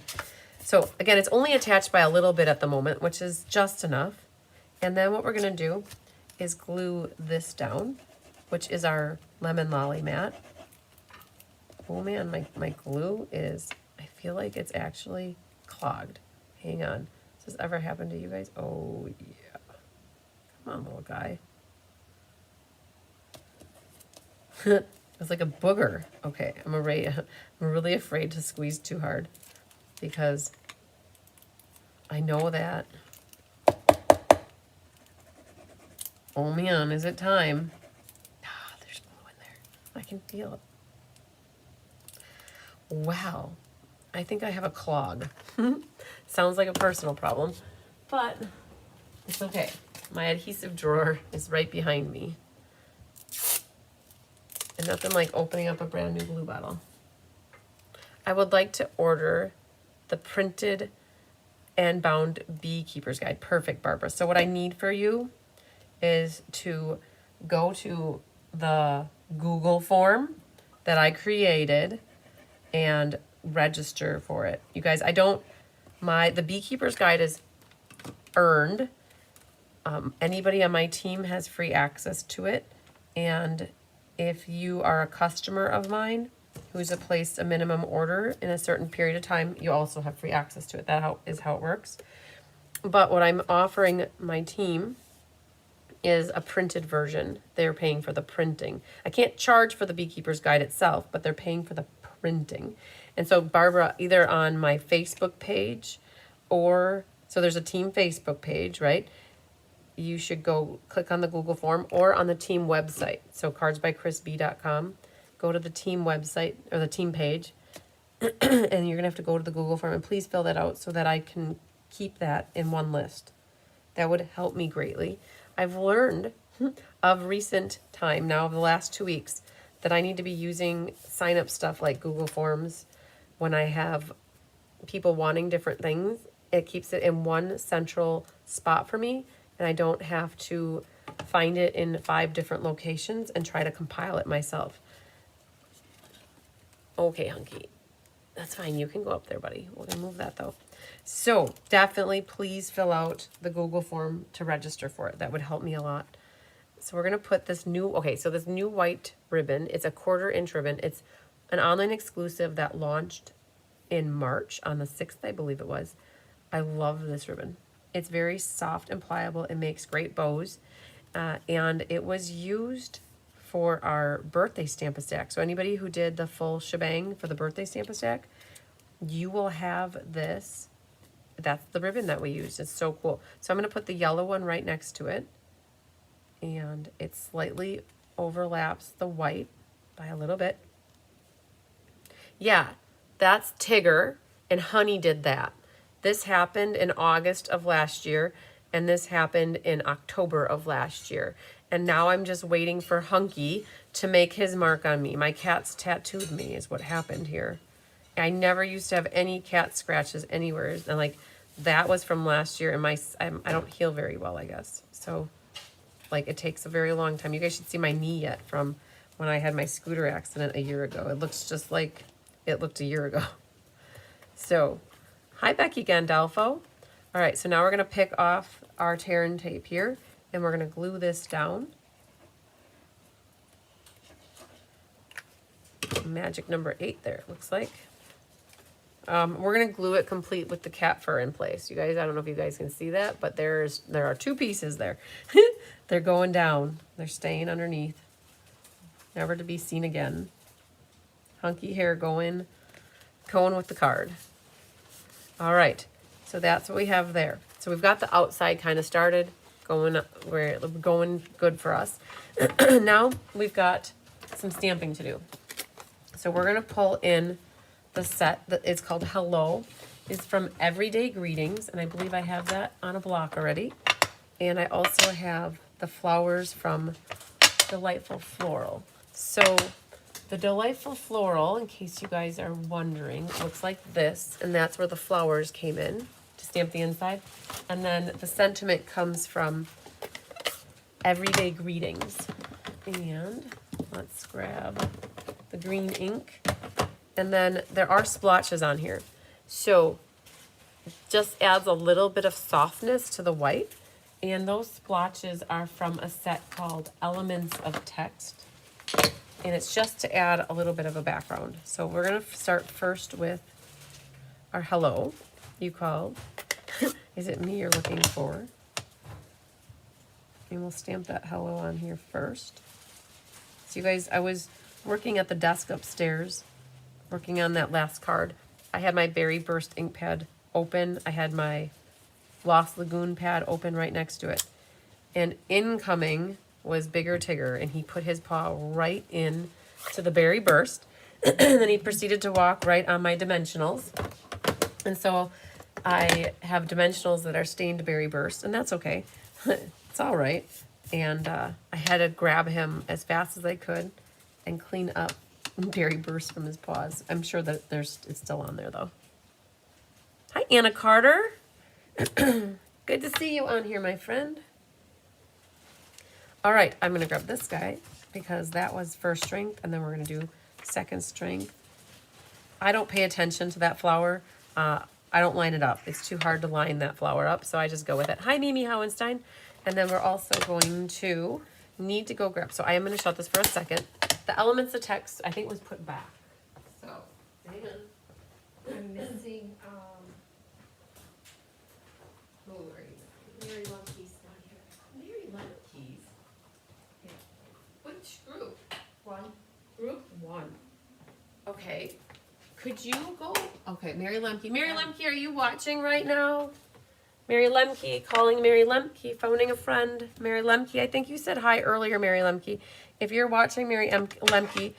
[SPEAKER 1] So again, it's only attached by a little bit at the moment, which is just enough. And then what we're going to do is glue this down, which is our lemon lolly mat. Oh man, my glue is, I feel like it's actually clogged. Hang on. Has this ever happened to you guys? Oh yeah. Come on, little guy. It's like a booger. Okay, I'm really afraid to squeeze too hard because I know that. Oh man, is it time? Ah, there's glue in there. I can feel it. Wow, I think I have a clog. Sounds like a personal problem, but it's okay. My adhesive drawer is right behind me. And nothing like opening up a brand new glue bottle. I would like to order the printed and bound beekeeper's guide. Perfect, Barbara. So what I need for you is to go to the Google form that I created and register for it. You guys, the beekeeper's guide is earned. Anybody on my team has free access to it. And if you are a customer of mine who's placed a minimum order in a certain period of time, you also have free access to it. That is how it works. But what I'm offering my team is a printed version. They're paying for the printing. I can't charge for the beekeeper's guide itself, but they're paying for the printing. And so Barbara, either on my Facebook page so there's a team Facebook page, right? You should go click on the Google form or on the team website. So cardsbychrisb.com. Go to the team website or the team page, and you're gonna have to go to the Google form and please fill that out so that I can keep that in one list. That would help me greatly. I've learned of recent time now, of the last 2 weeks, that I need to be using sign up stuff like Google Forms when I have people wanting different things. It keeps it in one central spot for me, and I don't have to find it in 5 different locations and try to compile it myself. Okay, Hunky. That's fine. You can go up there, buddy. We're going to move that, though. So definitely please fill out the Google form to register for it. That would help me a lot. So we're going to put this new white ribbon. It's a 1/4 inch ribbon. It's an online exclusive that launched in March on the 6th, I believe it was. I love this ribbon. It's very soft and pliable. It makes great bows. And it was used for our birthday Stamp-A-Stack. So anybody who did the full shebang for the birthday Stamp-A-Stack, you will have this. That's the ribbon that we used. It's so cool. So I'm going to put the yellow one right next to it. And it slightly overlaps the white by a little bit. Yeah, that's Tigger, and Honey did that. This happened in August of last year, and this happened in October of last year. And now I'm just waiting for Hunky to make his mark on me. My cat's tattooed me is what happened here. I never used to have any cat scratches anywhere. And like that was from last year, and I don't heal very well, I guess. So like it takes a very long time. You guys should see my knee yet from when I had my scooter accident a year ago. It looks just like it looked a year ago. So, hi Becky Gandolfo. All right, so now we're gonna pick off our tear and tape here, and we're gonna glue this down. Magic number 8 there, it looks like. We're gonna glue it complete with the cat fur in place. You guys, I don't know if you guys can see that, but there are 2 pieces there. They're going down. They're staying underneath. never to be seen again. Hunky hair going with the card. All right, so that's what we have there. So we've got the outside kind of started, going good for us. Now we've got some stamping to do. So we're gonna pull in the set that is called Hello. It's from Everyday Greetings, and I believe I have that on a block already. And I also have the flowers from Delightful Floral. So the Delightful Floral, in case you guys are wondering, looks like this, and that's where the flowers came in to stamp the inside. And then the sentiment comes from Everyday Greetings. And let's grab the green ink. And then there are splotches on here. So it just adds a little bit of softness to the white. And those splotches are from a set called Elements of Text. And it's just to add a little bit of a background. So we're gonna start first with our Hello, you called. Is it me you're looking for? And we'll stamp that Hello on here first. So you guys, I was working at the desk upstairs, working on that last card. I had my Berry Burst ink pad open. I had my Lost Lagoon pad open right next to it. And incoming was Bigger Tigger, and he put his paw right in to the Berry Burst. And then he proceeded to walk right on my dimensionals. And so I have dimensionals that are stained Berry Burst, and that's okay. It's all right. And I had to grab him as fast as I could and clean up Berry Burst from his paws. I'm sure that it's still on there, though. Hi, Anna Carter. Good to see you on here, my friend. All right, I'm going to grab this guy because that was first strength, and then we're going to do second strength. I don't pay attention to that flower. I don't line it up. It's too hard to line that flower up, so I just go with it. Hi, Mimi Howenstein. And then we're also going to need to go grab. So I am going to shut this for a second. The Elements of Text, I think, was put back. So, hang on.
[SPEAKER 2] I'm missing,
[SPEAKER 1] Who are you?
[SPEAKER 2] Mary Lumpy's not here.
[SPEAKER 1] Mary Lemkeys.
[SPEAKER 2] Yeah.
[SPEAKER 1] Which group?
[SPEAKER 2] One.
[SPEAKER 1] Group 1. Okay. Could you go? Okay, Mary Lemke. Mary Lemke, are you watching right now? Mary Lemke, calling Mary Lemke, phoning a friend. Mary Lemke, I think you said hi earlier, Mary Lemke. If you're watching Mary Lemke,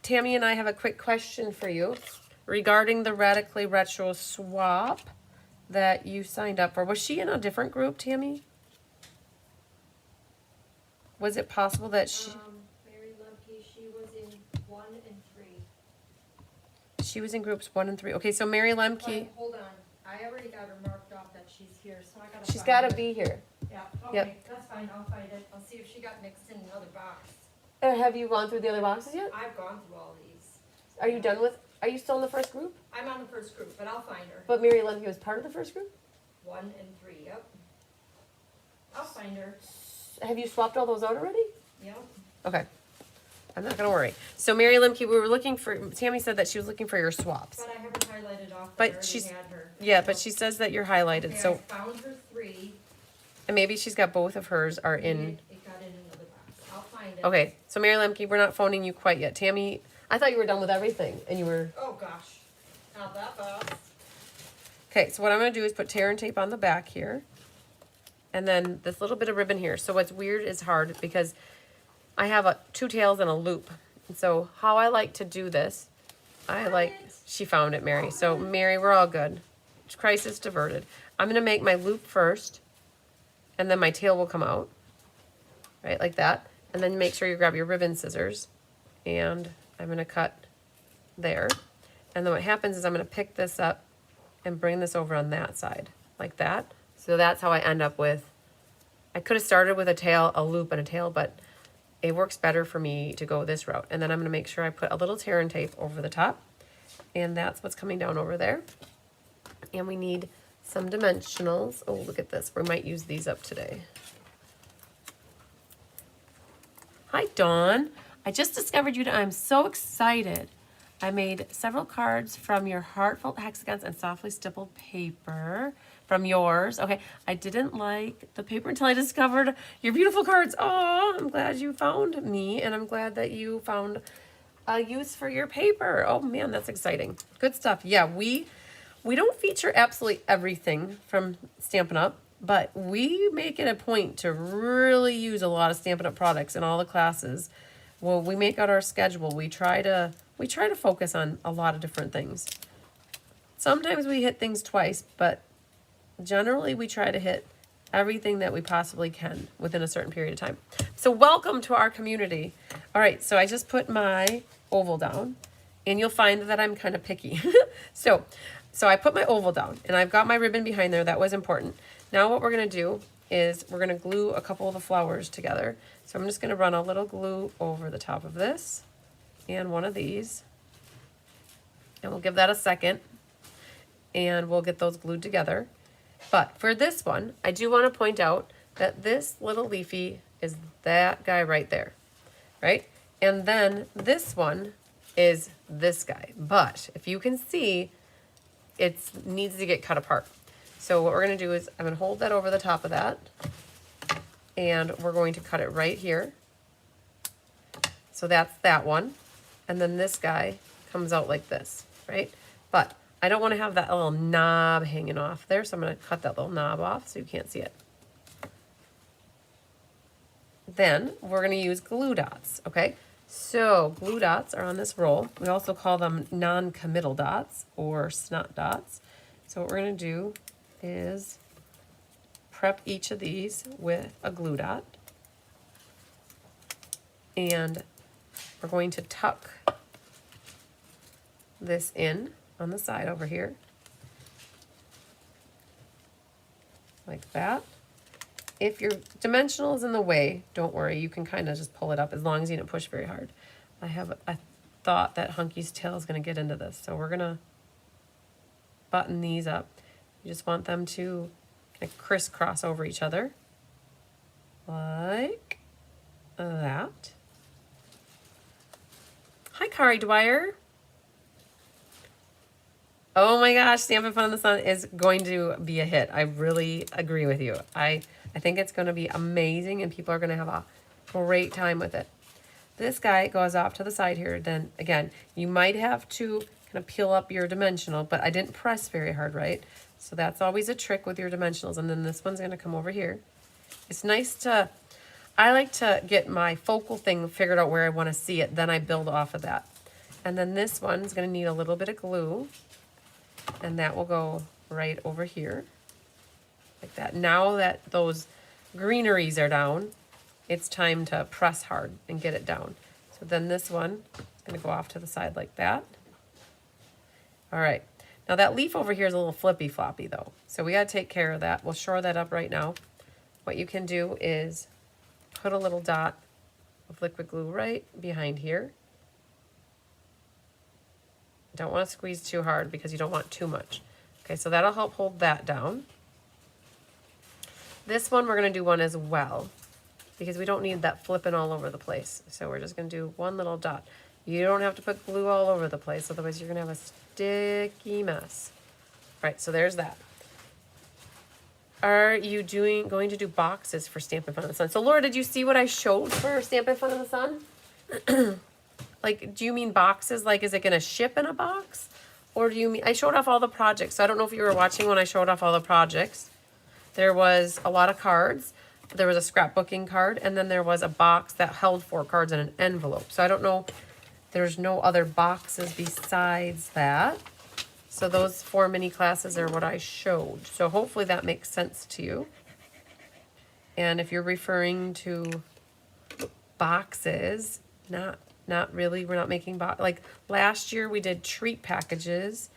[SPEAKER 1] Tammy and I have a quick question for you regarding the Radically Retro swap that you signed up for. Was she in a different group, Tammy? Was it possible that she...
[SPEAKER 2] Mary Lumpy, she was in 1 and 3.
[SPEAKER 1] She was in groups 1 and 3. Okay, so Mary Lemke...
[SPEAKER 2] But hold on. I already got her marked off that she's here, so I gotta
[SPEAKER 1] She's
[SPEAKER 2] find
[SPEAKER 1] got to
[SPEAKER 2] her.
[SPEAKER 1] be here.
[SPEAKER 2] Yeah, okay,
[SPEAKER 1] Yep.
[SPEAKER 2] that's fine, I'll find it. I'll see if she got mixed in another box.
[SPEAKER 1] Have you gone through the other boxes yet?
[SPEAKER 2] I've gone through all these.
[SPEAKER 1] Are you done with... Are you still in the first group?
[SPEAKER 2] I'm on the first group, but I'll find her.
[SPEAKER 1] But Mary Lemke was part of the first group?
[SPEAKER 2] 1 and 3, yep. I'll find her.
[SPEAKER 1] Have you swapped all those out already?
[SPEAKER 2] Yep.
[SPEAKER 1] Okay. I'm not going to worry. So Mary Lemke, we were looking for... Tammy said that she was looking for your swaps.
[SPEAKER 2] But I haven't highlighted off,
[SPEAKER 1] But
[SPEAKER 2] I already
[SPEAKER 1] she's-
[SPEAKER 2] had her.
[SPEAKER 1] Yeah, but she says that you're highlighted.
[SPEAKER 2] Okay,
[SPEAKER 1] So
[SPEAKER 2] I found her 3.
[SPEAKER 1] and maybe she's got both of hers are in...
[SPEAKER 2] It got in another box. I'll find it.
[SPEAKER 1] Okay. So Mary Lemke, we're not phoning you quite yet. Tammy, I thought you were done with everything. And you were...
[SPEAKER 2] Oh gosh, not that fast.
[SPEAKER 1] Okay, so what I'm going to do is put tear and tape on the back here. And then this little bit of ribbon here. So what's weird is hard because I have 2 tails and a loop. And so how I like to do this, she found it, Mary. So Mary, we're all good. Crisis diverted. I'm going to make my loop first, and then my tail will come out, right, like that. And then make sure you grab your ribbon scissors, and I'm going to cut there. And then what happens is I'm going to pick this up and bring this over on that side, like that. So that's how I end up with, I could have started with a tail, a loop, and a tail, but it works better for me to go this route. And then I'm going to make sure I put a little tear and tape over the top. And that's what's coming down over there. And we need some dimensionals. Oh, look at this. We might use these up today. Hi, Dawn. I just discovered you. I'm so excited. I made several cards from your heartfelt hexagons and softly stippled paper from yours. Okay, I didn't like the paper until I discovered your beautiful cards. Oh, I'm glad you found me, and I'm glad that you found a use for your paper. Oh man, that's exciting. Good stuff. Yeah, we don't feature absolutely everything from Stampin' Up, but we make it a point to really use a lot of Stampin' Up products in all the classes. Well, we make out our schedule. We try to focus on a lot of different things. Sometimes we hit things twice, but generally we try to hit everything that we possibly can within a certain period of time. So welcome to our community. All right, so I just put my oval down, and you'll find that I'm kind of picky. So I put my oval down, and I've got my ribbon behind there. That was important. Now what we're gonna do is we're gonna glue a couple of the flowers together. So I'm just gonna run a little glue over the top of this and one of these, and we'll give that a second, and we'll get those glued together. But for this one, I do want to point out that this little leafy is that guy right there, right? And then this one is this guy. But if you can see, it needs to get cut apart. So what we're going to do is I'm going to hold that over the top of that, and we're going to cut it right here. So that's that one. And then this guy comes out like this, right? But I don't want to have that little knob hanging off there, so I'm going to cut that little knob off so you can't see it. Then we're going to use glue dots, okay? So glue dots are on this roll. We also call them non-committal dots or snot dots. So what we're going to do is prep each of these with a glue dot. And we're going to tuck this in on the side over here, like that. If your dimensional is in the way, don't worry, you can kind of just pull it up as long as you don't push very hard. I have a thought that Hunky's tail is going to get into this, so we're going to button these up. You just want them to kind of crisscross over each other, like that. Hi, Kari Dwyer. Oh my gosh, Stampin' Fun in the Sun is going to be a hit. I really agree with you. I think it's going to be amazing, and people are going to have a great time with it. This guy goes off to the side here. Then again, you might have to kind of peel up your dimensional, but I didn't press very hard, right? So that's always a trick with your dimensionals. And then this one's going to come over here. It's nice to, I like to get my focal thing figured out where I want to see it. Then I build off of that. And then this one's going to need a little bit of glue. And that will go right over here, like that. Now that those greeneries are down, it's time to press hard and get it down. So then this one is going to go off to the side like that. All right. Now that leaf over here is a little flippy floppy though, so we got to take care of that. We'll shore that up right now. What you can do is put a little dot of liquid glue right behind here. Don't want to squeeze too hard because you don't want too much. Okay, so that'll help hold that down. This one we're going to do one as well because we don't need that flipping all over the place. So we're just going to do one little dot. You don't have to put glue all over the place, otherwise you're going to have a sticky mess. All right, so there's that. Are you going to do boxes for Stampin' Fun in the Sun? So Laura, did you see what I showed for Stampin' Fun in the Sun? Like, do you mean boxes? Like, is it going to ship in a box? Or do you mean, I showed off all the projects. So I don't know if you were watching when I showed off all the projects. There was a lot of cards. There was a scrapbooking card. And then there was a box that held 4 cards in an envelope. So I don't know, there's no other boxes besides that. So those 4 mini classes are what I showed. So hopefully that makes sense to you. And if you're referring to boxes, not really. We're not making like last year we did treat packages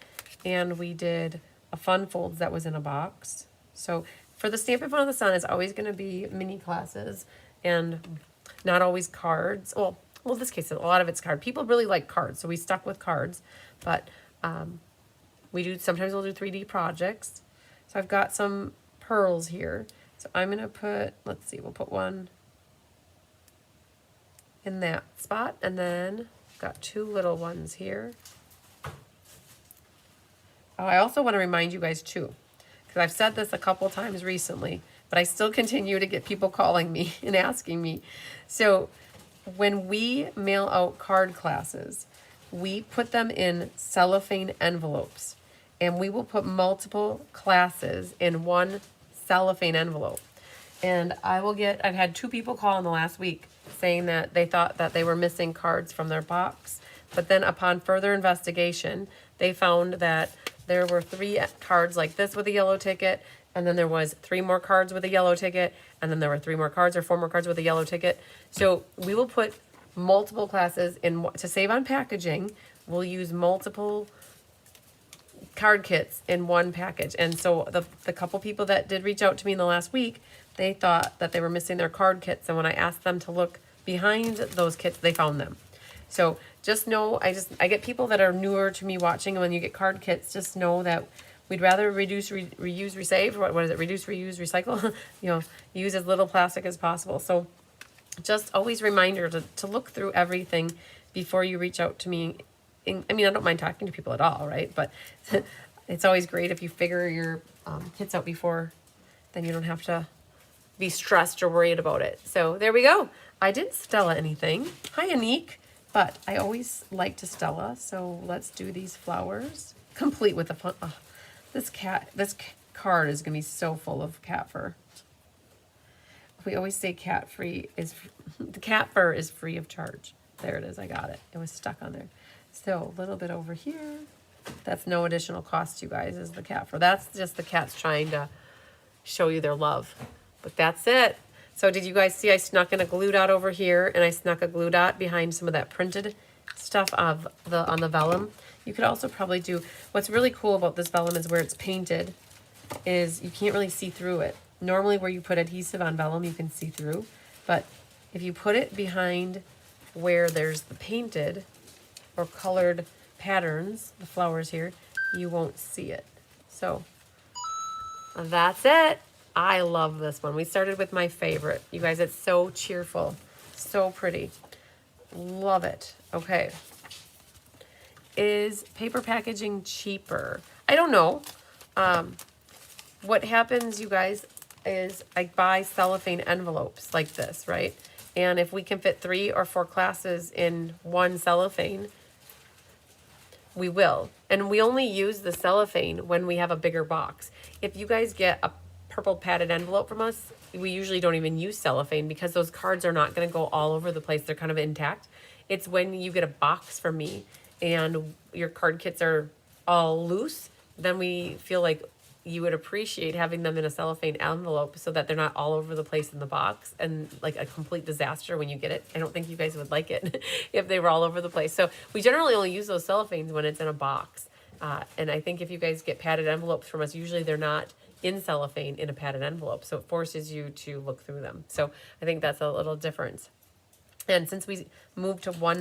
[SPEAKER 1] and we did a fun folds that was in a box. So for the Stampin' Fun in the Sun, it's always going to be mini classes and not always cards. Well, in this case, a lot of it's card. People really like cards, so we stuck with cards. But sometimes we'll do 3D projects. So I've got some pearls here. So I'm going to put, let's see, we'll put one in that spot, and then got 2 little ones here. Oh, I also want to remind you guys too, because I've said this a couple times recently, but I still continue to get people calling me and asking me. So when we mail out card classes, we put them in cellophane envelopes, and we will put multiple classes in one cellophane envelope. And I've had 2 people call in the last week saying that they thought that they were missing cards from their box. But then upon further investigation, they found that there were 3 cards like this with a yellow ticket, and then there was 3 more cards with a yellow ticket, and then there were 3 more cards or 4 more cards with a yellow ticket. So we will put multiple classes in to save on packaging. We'll use multiple card kits in one package. And so the couple people that did reach out to me in the last week, they thought that they were missing their card kits, and when I asked them to look behind those kits, they found them. So just know, I get people that are newer to me watching, and when you get card kits, just know that we'd rather reduce, reuse, resave. What is it? Reduce, reuse, recycle. Use as little plastic as possible. So just always reminder to look through everything before you reach out to me. I mean, I don't mind talking to people at all, right? But it's always great if you figure your kits out before, then you don't have to be stressed or worried about it. So there we go. I didn't Stella anything. Hi, Anique. But I always like to Stella, so let's do these flowers. Complete with the fun. Oh, this card is going to be so full of cat fur. We always say the cat fur is free of charge. There it is. I got it. It was stuck on there. So a little bit over here. That's no additional cost, you guys, is the cat fur. That's just the cats trying to show you their love. But that's it. So did you guys see I snuck in a glue dot over here, and I snuck a glue dot behind some of that printed stuff on the vellum? You could also probably do, what's really cool about this vellum is where it's painted is you can't really see through it. Normally where you put adhesive on vellum, you can see through, but if you put it behind where there's the painted or colored patterns, the flowers here, you won't see it. So that's it. I love this one. We started with my favorite. You guys, it's so cheerful, so pretty. Love it. Okay. Is paper packaging cheaper? I don't know. What happens, you guys, is I buy cellophane envelopes like this, right? And if we can fit 3 or 4 classes in one cellophane, we will. And we only use the cellophane when we have a bigger box. If you guys get a purple padded envelope from us, we usually don't even use cellophane because those cards are not going to go all over the place. They're kind of intact. It's when you get a box from me and your card kits are all loose, then we feel like you would appreciate having them in a cellophane envelope so that they're not all over the place in the box and like a complete disaster when you get it. I don't think you guys would like it if they were all over the place. So we generally only use those cellophanes when it's in a box. And I think if you guys get padded envelopes from us, usually they're not in cellophane in a padded envelope. So it forces you to look through them. So I think that's a little difference. And since we moved to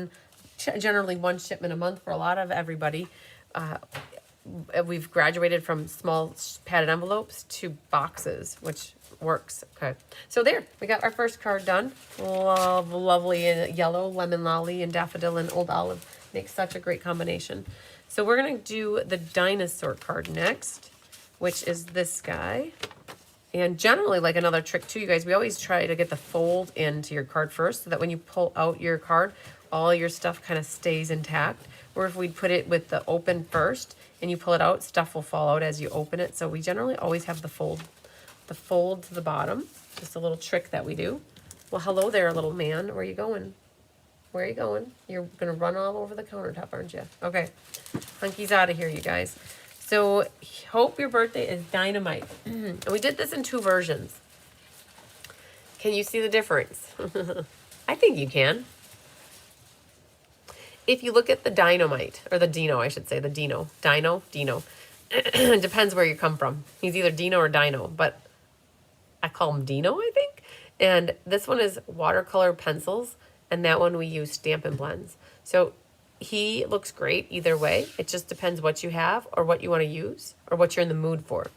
[SPEAKER 1] generally one shipment a month for a lot of everybody, we've graduated from small padded envelopes to boxes, which works. Okay. So there, we got our first card done. Lovely yellow, lemon lolly, and daffodil and old olive. Makes such a great combination. So we're going to do the dinosaur card next, which is this guy. And generally, like another trick too, you guys, we always try to get the fold into your card first so that when you pull out your card, all your stuff kind of stays intact. Or if we put it with the open first and you pull it out, stuff will fall out as you open it. So we generally always have the fold to the bottom. Just a little trick that we do. Well, hello there, little man. Where are you going? Where are you going? You're going to run all over the countertop, aren't you? Okay. Hunky's out of here, you guys. So, hope your birthday is dynamite. And we did this in 2 versions. Can you see the difference? I think you can. If you look at the dynamite, or the Dino, I should say, the Dino. Dino. It depends where you come from. He's either Dino or Dino, but I call him Dino, I think. And this one is watercolor pencils, and that one we use Stampin' Blends. So he looks great either way. It just depends what you have or what you want to use or what you're in the mood for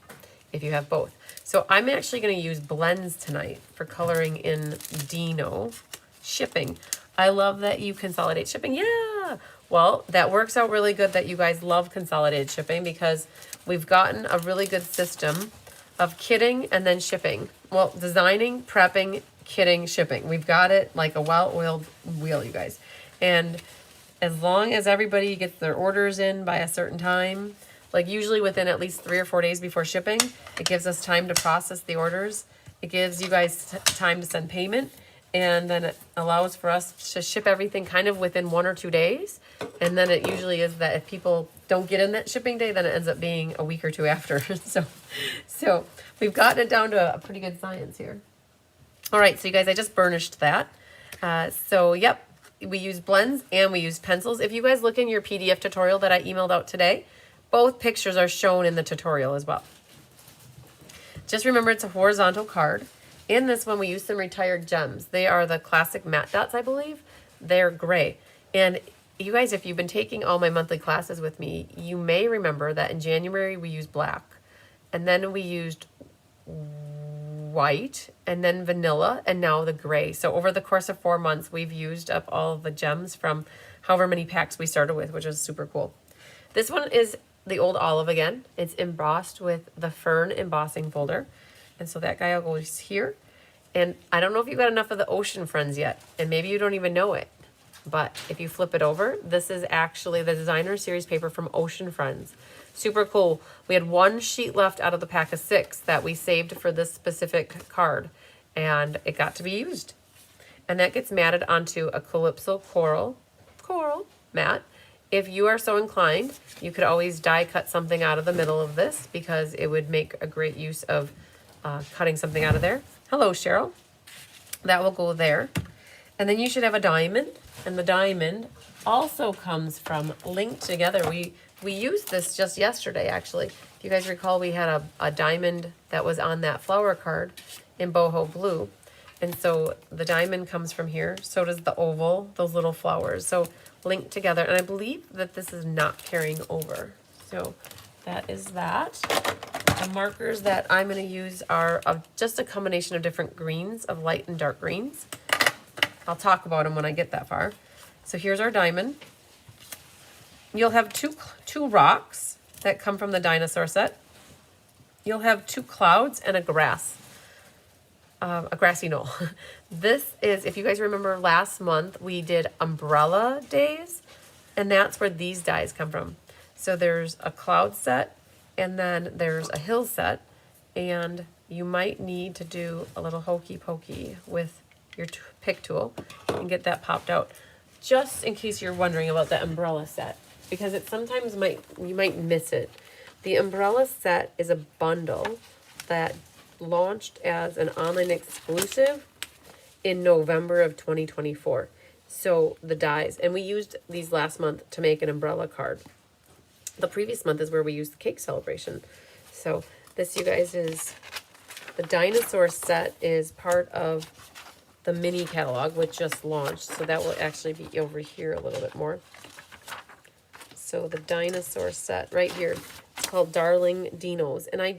[SPEAKER 1] if you have both. So I'm actually going to use blends tonight for coloring in Dino. Shipping. I love that you consolidate shipping. Yeah. Well, that works out really good that you guys love consolidated shipping, because we've gotten a really good system of kitting and then shipping. Well, designing, prepping, kitting, shipping. We've got it like a well-oiled wheel, you guys. And as long as everybody gets their orders in by a certain time, like usually within at least 3 or 4 days before shipping, it gives us time to process the orders. It gives you guys time to send payment, and then it allows for us to ship everything kind of within 1 or 2 days. And then it usually is that if people don't get in that shipping day, then it ends up being a week or 2 after. So we've gotten it down to a pretty good science here. All right, so you guys, I just burnished that. So yep, we use blends and we use pencils. If you guys look in your PDF tutorial that I emailed out today, both pictures are shown in the tutorial as well. Just remember it's a horizontal card. In this one, we use some retired gems. They are the classic matte dots, I believe. They're gray. And you guys, if you've been taking all my monthly classes with me, you may remember that in January we used black. And then we used white, and then vanilla, and now the gray. So over the course of 4 months, we've used up all of the gems from however many packs we started with, which is super cool. This one is the old olive again. It's embossed with the fern embossing folder. And so that guy goes here. And I don't know if you got enough of the ocean friends yet, and maybe you don't even know it. But if you flip it over, this is actually the designer series paper from Ocean Friends. Super cool. We had 1 sheet left out of the pack of 6 that we saved for this specific card, and it got to be used. And that gets matted onto a Calypso coral mat. If you are so inclined, you could always die cut something out of the middle of this, because it would make a great use of cutting something out of there. Hello, Cheryl. That will go there. And then you should have a diamond, and the diamond also comes from Linked Together. We used this just yesterday, actually. If you guys recall, we had a diamond that was on that flower card in boho blue. And so the diamond comes from here. So does the oval, those little flowers. So Linked Together. And I believe that this is not carrying over. So that is that. The markers that I'm going to use are just a combination of different greens, of light and dark greens. I'll talk about them when I get that far. So here's our diamond. You'll have two rocks that come from the Dinosaur set. You'll have 2 clouds and a grassy knoll. This is, if you guys remember last month, we did umbrella days, and that's where these dies come from. So there's a cloud set, and then there's a hill set, and you might need to do a little hokey pokey with your pick tool and get that popped out, just in case you're wondering about the umbrella set, because it sometimes you might miss it. The umbrella set is a bundle that launched as an online exclusive in November of 2024. So the dies, and we used these last month to make an umbrella card. The previous month is where we used the cake celebration. So this, you guys, is the Dinosaur set, is part of the mini catalog, which just launched. So that will actually be over here a little bit more. So the Dinosaur set right here, it's called Darling Dinos. And I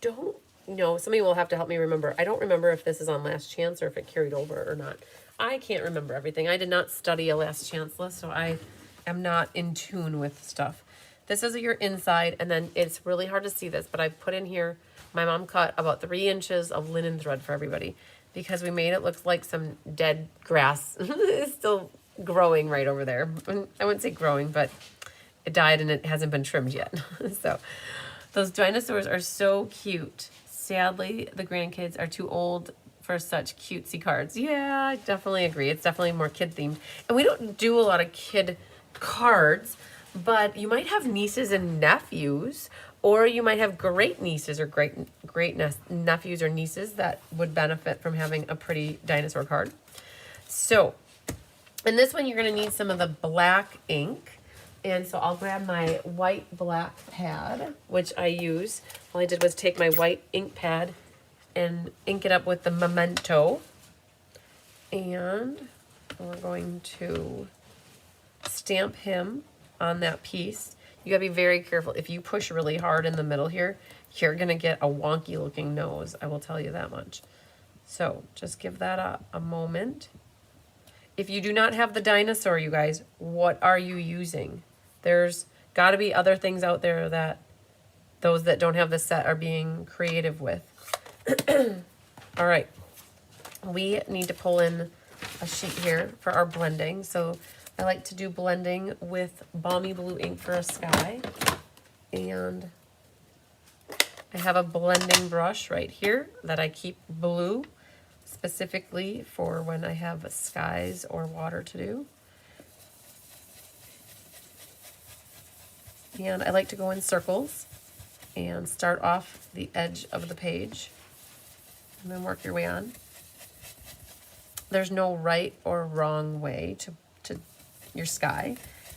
[SPEAKER 1] don't know, somebody will have to help me remember. I don't remember if this is on Last Chance or if it carried over or not. I can't remember everything. I did not study a Last Chance list, so I am not in tune with stuff. This is your inside, and then it's really hard to see this, but I put in here, my mom cut about 3 inches of linen thread for everybody, because we made it look like some dead grass. It's still growing right over there. I wouldn't say growing, but it died and it hasn't been trimmed yet. So those dinosaurs are so cute. Sadly, the grandkids are too old for such cutesy cards. Yeah, I definitely agree. It's definitely more kid themed. And we don't do a lot of kid cards, but you might have nieces and nephews, or you might have great nieces or great nephews or nieces that would benefit from having a pretty dinosaur card. So in this one, you're going to need some of the black ink. And so I'll grab my white black pad, which I use. All I did was take my white ink pad and ink it up with the Memento. And we're going to stamp him on that piece. You gotta be very careful. If you push really hard in the middle here, you're gonna get a wonky looking nose. I will tell you that much. So just give that a moment. If you do not have the Dinosaur, you guys, what are you using? There's got to be other things out there that those that don't have the set are being creative with. All right. We need to pull in a sheet here for our blending. So I like to do blending with Balmy Blue ink for a sky. And I have a blending brush right here that I keep blue specifically for when I have skies or water to do. And I like to go in circles and start off the edge of the page and then work your way on. There's no right or wrong way to your sky.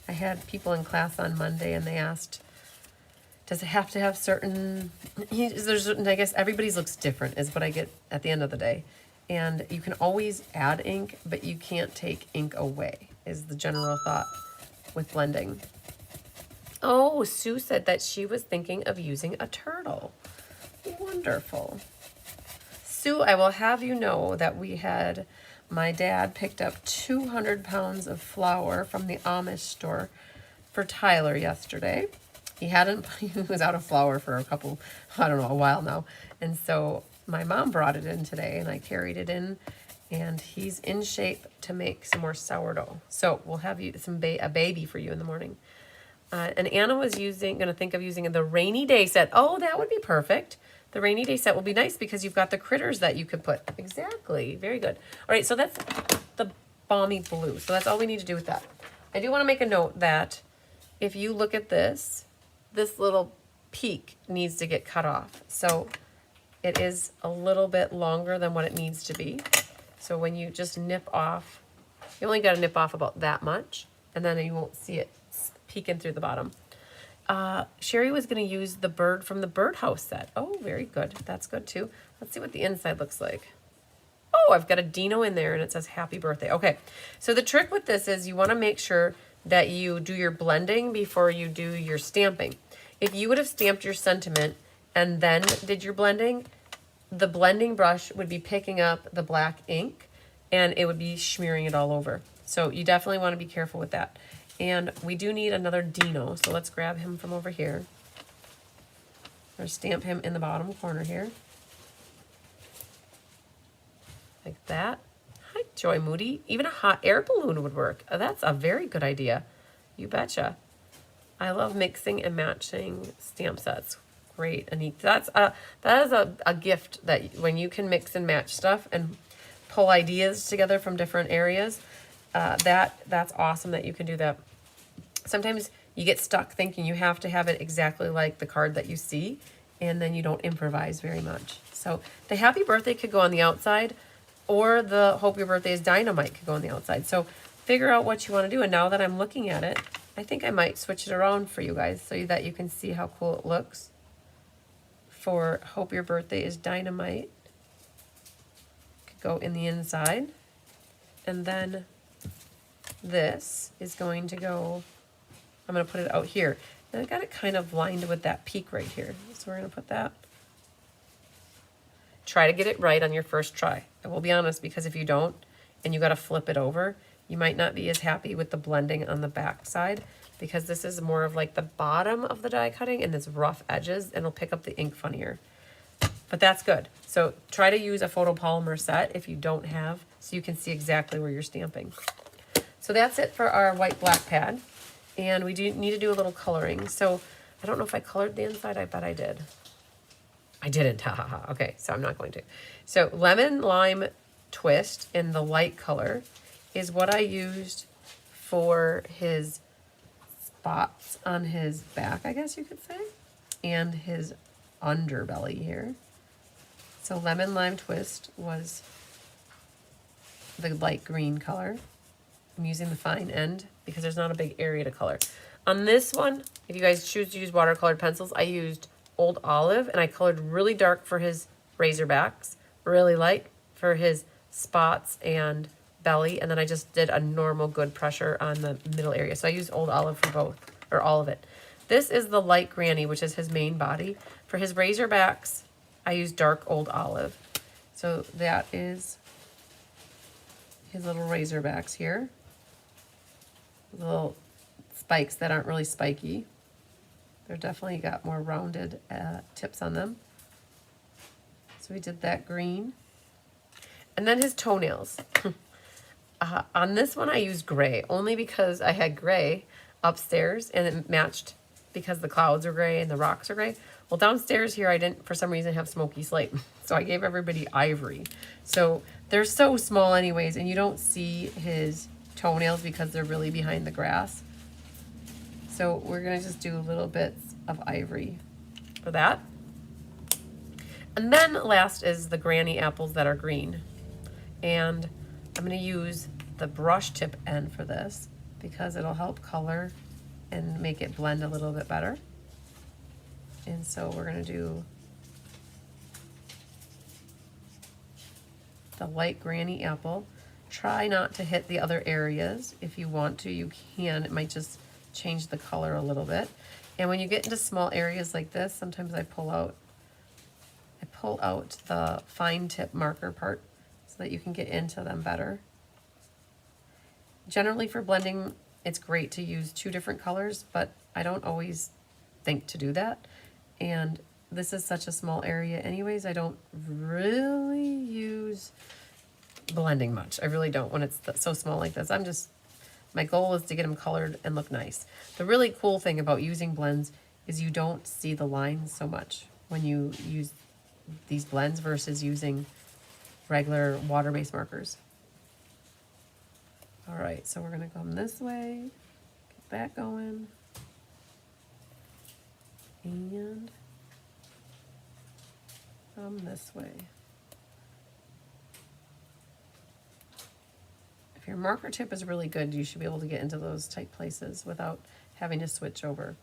[SPEAKER 1] I had people in class on Monday and they asked, does it have to have certain, I guess everybody's looks different is what I get at the end of the day. And you can always add ink, but you can't take ink away, is the general thought with blending. Oh, Sue said that she was thinking of using a turtle. Wonderful. Sue, I will have you know that my dad picked up 200 pounds of flour from the Amish store for Tyler yesterday. He was out of flour for a while now. And so my mom brought it in today and I carried it in and he's in shape to make some more sourdough. So we'll have you a baby for you in the morning. And Anna was going to think of using the rainy day set. Oh, that would be perfect. The rainy day set will be nice because you've got the critters that you could put. Exactly. Very good. All right, so that's the Balmy Blue. So that's all we need to do with that. I do want to make a note that if you look at this little peak needs to get cut off. So it is a little bit longer than what it needs to be. So when you just nip off, you only got to nip off about that much, and then you won't see it peeking through the bottom. Sherry was going to use the bird from the birdhouse set. Oh, very good. That's good too. Let's see what the inside looks like. Oh, I've got a dino in there and it says happy birthday. Okay, so the trick with this is you want to make sure that you do your blending before you do your stamping. If you would have stamped your sentiment and then did your blending, the blending brush would be picking up the black ink and it would be smearing it all over. So you definitely want to be careful with that. And we do need another dino, so let's grab him from over here. Or stamp him in the bottom corner here. Like that. Hi, Joy Moody. Even a hot air balloon would work. That's a very good idea. You betcha. I love mixing and matching stamp sets. Great, Anik. That is a gift that when you can mix and match stuff and pull ideas together from different areas, that's awesome that you can do that. Sometimes you get stuck thinking you have to have it exactly like the card that you see, and then you don't improvise very much. So the happy birthday could go on the outside, or the hope your birthday is dynamite could go on the outside. So figure out what you want to do. And now that I'm looking at it, I think I might switch it around for you guys so that you can see how cool it looks. For hope your birthday is dynamite, could go in the inside, and then this is going to go, I'm going to put it out here. And I got it kind of lined with that peak right here. So we're going to put that. Try to get it right on your first try. I will be honest, because if you don't and you got to flip it over, you might not be as happy with the blending on the back side, because this is more of like the bottom of the die cutting and it's rough edges and it'll pick up the ink funnier. But that's good. So try to use a photopolymer set if you don't have, so you can see exactly where you're stamping. So that's it for our white black pad. And we do need to do a little coloring. So I don't know if I colored the inside. I bet I did. I didn't. Ha ha ha. Okay, so I'm not going to. So lemon lime twist in the light color is what I used for his spots on his back, I guess you could say, and his underbelly here. So lemon lime twist was the light green color. I'm using the fine end because there's not a big area to color. On this one, if you guys choose to use watercolored pencils, I used Old Olive and I colored really dark for his razorbacks, really light for his spots and belly, and then I just did a normal good pressure on the middle area. So I used Old Olive for both, or all of it. This is the light granny, which is his main body. For his razorbacks, I used dark Old Olive. So that is his little razorbacks here. Little spikes that aren't really spiky. They're definitely got more rounded tips on them. So we did that green. And then his toenails. On this one I used gray, only because I had gray upstairs and it matched because the clouds are gray and the rocks are gray. Well, downstairs here I didn't, for some reason, have smoky slate. So I gave everybody ivory. So they're so small anyways, and you don't see his toenails because they're really behind the grass. So we're gonna just do little bits of ivory for that. And then last is the granny apples that are green. And I'm gonna use the brush tip end for this because it'll help color and make it blend a little bit better. And so we're gonna do the light granny apple. Try not to hit the other areas. If you want to, you can. It might just change the color a little bit. And when you get into small areas like this, sometimes I pull out the fine tip marker part so that you can get into them better. Generally for blending, it's great to use 2 different colors, but I don't always think to do that. And this is such a small area anyways, I don't really use blending much. I really don't when it's so small like this. My goal is to get them colored and look nice. The really cool thing about using blends is you don't see the lines so much when you use these blends versus using regular water-based markers. All right, so we're gonna come this way, get that going. And come this way. If your marker tip is really good, you should be able to get into those tight places without having to switch over.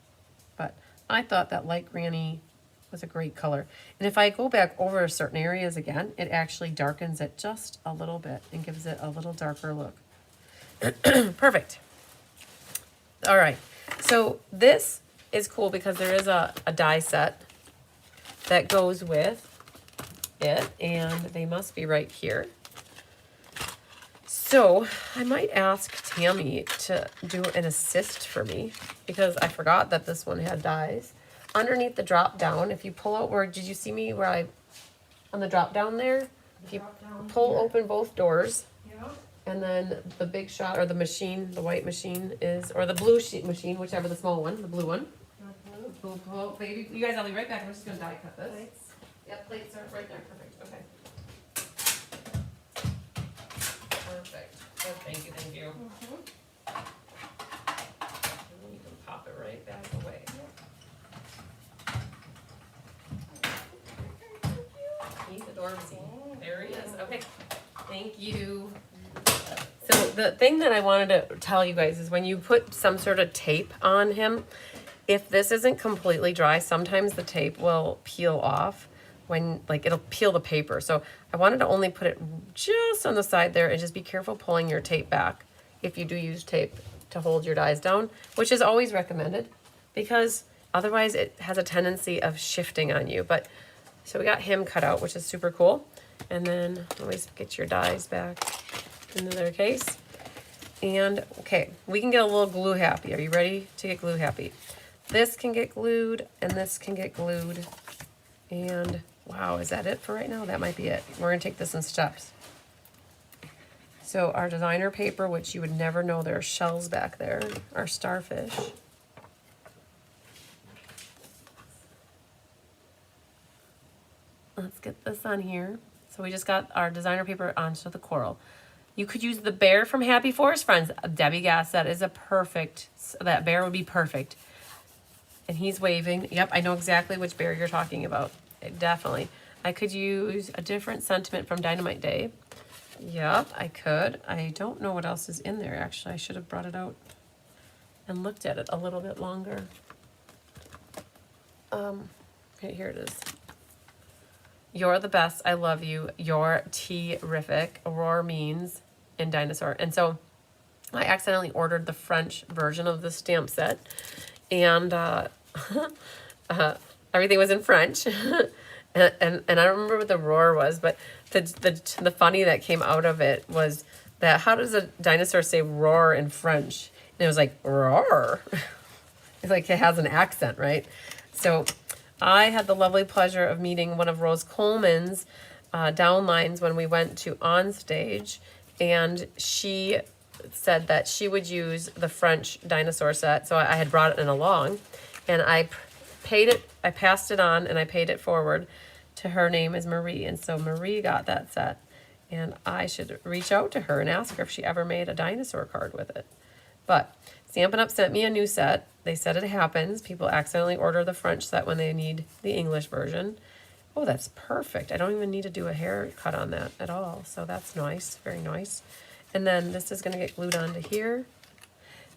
[SPEAKER 1] But I thought that light granny was a great color. And if I go back over certain areas again, it actually darkens it just a little bit and gives it a little darker look. Perfect. All right, so this is cool because there is a die set that goes with it, and they must be right here. So I might ask Tammy to do an assist for me because I forgot that this one had dies. Underneath the drop down, if you pull out where, did you see me where on the drop down there? If you pull open both doors, and then the big shot, or the machine, the white machine is, or the blue sheet machine, whichever, the small one, the blue one. Blue, baby. You guys, I'll be right back. I'm just going to die cut this. Plates. Yep, plates are right there. Perfect. Okay. Perfect. Oh, thank you, thank you. And then you can pop it right back away. He's adorbsy. There he is. Okay. Thank you. So the thing that I wanted to tell you guys is when you put some sort of tape on him, if this isn't completely dry, sometimes the tape will peel off when, like, it'll peel the paper. So I wanted to only put it just on the side there, and just be careful pulling your tape back if you do use tape to hold your dies down, which is always recommended because otherwise it has a tendency of shifting on you. But so we got him cut out, which is super cool. And then always get your dies back into their case. And okay, we can get a little glue happy. Are you ready to get glue happy? This can get glued and this can get glued. And wow, is that it for right now? That might be it. We're gonna take this in steps. So our designer paper, which you would never know there are shells back there, our starfish. Let's get this on here. So we just got our designer paper onto the coral. You could use the bear from Happy Forest Friends. Debbie Gass, that bear would be perfect. And he's waving. Yep, I know exactly which bear you're talking about. Definitely. I could use a different sentiment from Dynamite Day. Yep, I could. I don't know what else is in there, actually. I should have brought it out and looked at it a little bit longer. Okay, here it is. You're the best. I love you. You're terrific. Aurora means in Dinosaur. And so I accidentally ordered the French version of the stamp set. And everything was in French. and I don't remember what the roar was, but the funny that came out of it was that how does a dinosaur say roar in French? And it was like, roar. It's like it has an accent, right? So I had the lovely pleasure of meeting one of Rose Coleman's downlines when we went to On Stage, and she said that she would use the French dinosaur set. So I had brought it in along, and I paid it, I passed it on, and I paid it forward to her name is Marie. And so Marie got that set, and I should reach out to her and ask her if she ever made a dinosaur card with it. But Stampin' Up! Sent me a new set. They said it happens. People accidentally order the French set when they need the English version. Oh, that's perfect. I don't even need to do a haircut on that at all. So that's nice, very nice. And then this is gonna get glued onto here.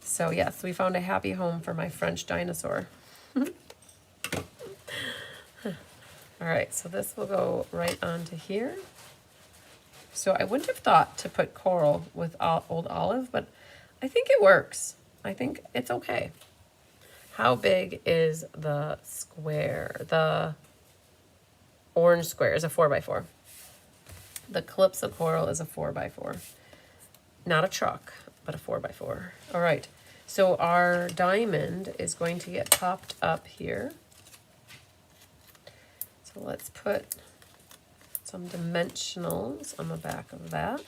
[SPEAKER 1] So yes, we found a happy home for my French dinosaur. All right, so this will go right onto here. So I wouldn't have thought to put coral with old olive, but I think it works. I think it's okay. How big is the square? The orange square is a 4x4. The Calypso coral is a 4x4. Not a truck, but a 4x4. All right, so our diamond is going to get popped up here. So let's put some dimensionals on the back of that.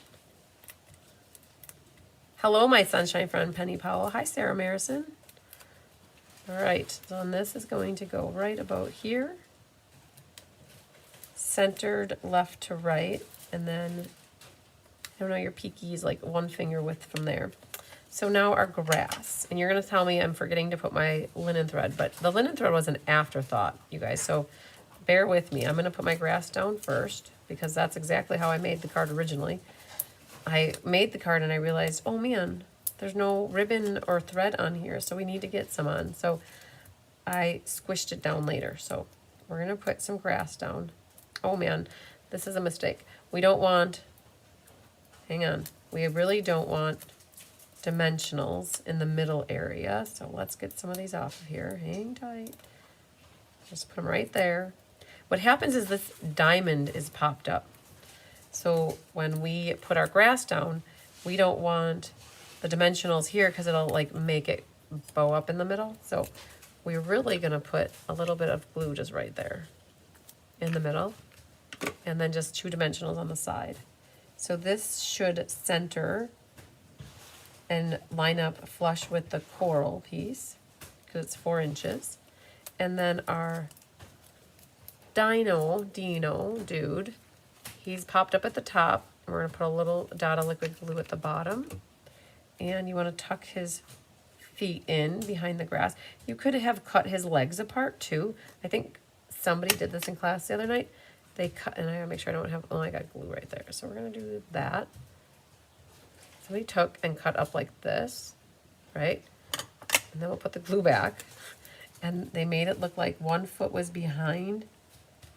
[SPEAKER 1] Hello, my sunshine friend, Penny Powell. Hi, Sarah Marison. All right, so this is going to go right about here, centered left to right, and then, I don't know, your peaky is like one finger width from there. So now our grass, and you're gonna tell me I'm forgetting to put my linen thread, but the linen thread was an afterthought, you guys, so bear with me. I'm gonna put my grass down first, because that's exactly how I made the card originally. I made the card and I realized, oh man, there's no ribbon or thread on here, so we need to get some on. So I squished it down later. So we're gonna put some grass down. Oh man, this is a mistake. We don't want, hang on, we really don't want dimensionals in the middle area. So let's get some of these off of here. Hang tight. Just put them right there. What happens is this diamond is popped up. So when we put our grass down, we don't want the dimensionals here because it'll like make it bow up in the middle. So we're really gonna put a little bit of glue just right there in the middle, and then just 2 dimensionals on the side. So this should center and line up flush with the coral piece because it's 4 inches. And then our Dino dude, he's popped up at the top. We're gonna put a little dot of liquid glue at the bottom. And you wanna tuck his feet in behind the grass. You could have cut his legs apart too. I think somebody did this in class the other night. They cut, and I gotta make sure I don't have, oh, I got glue right there. So we're gonna do that. So we took and cut up like this, right? And then we'll put the glue back. And they made it look like 1 foot was behind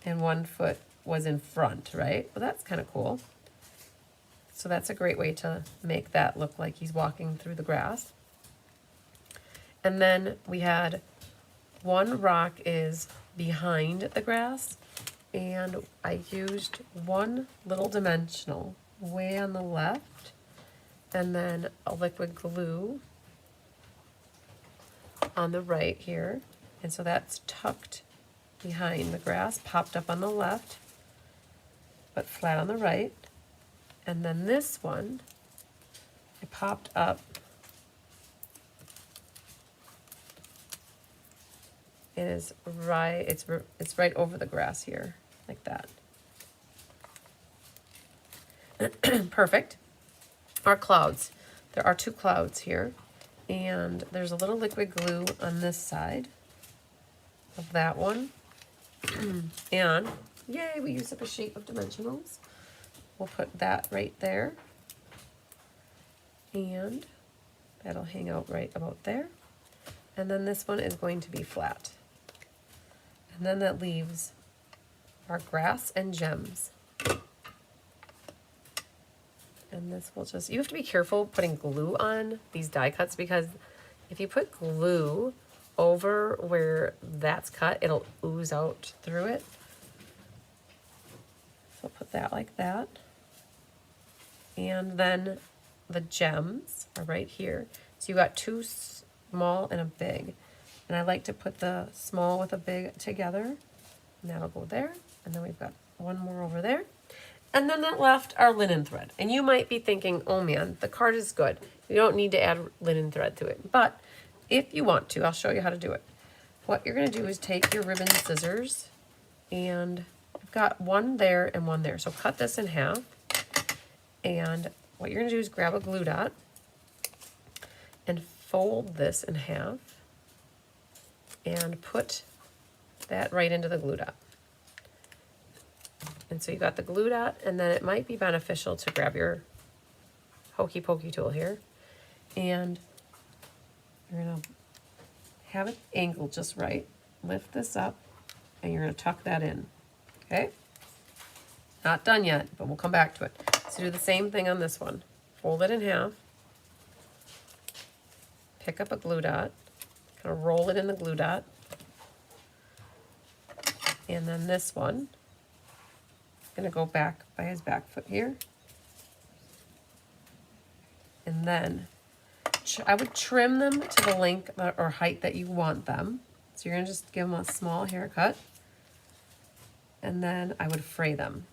[SPEAKER 1] and 1 foot was in front, right? Well, that's kind of cool. So that's a great way to make that look like he's walking through the grass. And then we had 1 rock is behind the grass, and I used 1 little dimensional way on the left, and then a liquid glue on the right here. And so that's tucked behind the grass, popped up on the left, but flat on the right. And then this one, I popped up. It is right, it's right over the grass here, like that. Perfect. Our clouds. There are 2 clouds here, and there's a little liquid glue on this side of that one. And yay, we used up a sheet of dimensionals. We'll put that right there, and that'll hang out right about there. And then this one is going to be flat. And then that leaves our grass and gems. And this will just, you have to be careful putting glue on these die cuts, because if you put glue over where that's cut, it'll ooze out through it. So I'll put that like that. And then the gems are right here. So you got two small and a big. And I like to put the small with a big together. And that'll go there. And then we've got one more over there. And then that left our linen thread. And you might be thinking, oh man, the card is good. You don't need to add linen thread to it. But if you want to, I'll show you how to do it. What you're going to do is take your ribbon scissors, and I've got one there and one there. So cut this in half. And what you're going to do is grab a glue dot and fold this in half and put that right into the glue dot. And so you got the glue dot, and then it might be beneficial to grab your hokey pokey tool here, and you're gonna have it angled just right. Lift this up, and you're gonna tuck that in, okay? Not done yet, but we'll come back to it. So do the same thing on this one. Fold it in half, pick up a glue dot, kind of roll it in the glue dot, and then this one, going to go back by his back foot here. And then I would trim them to the length or height that you want them. So you're going to just give them a small haircut. And then I would fray them.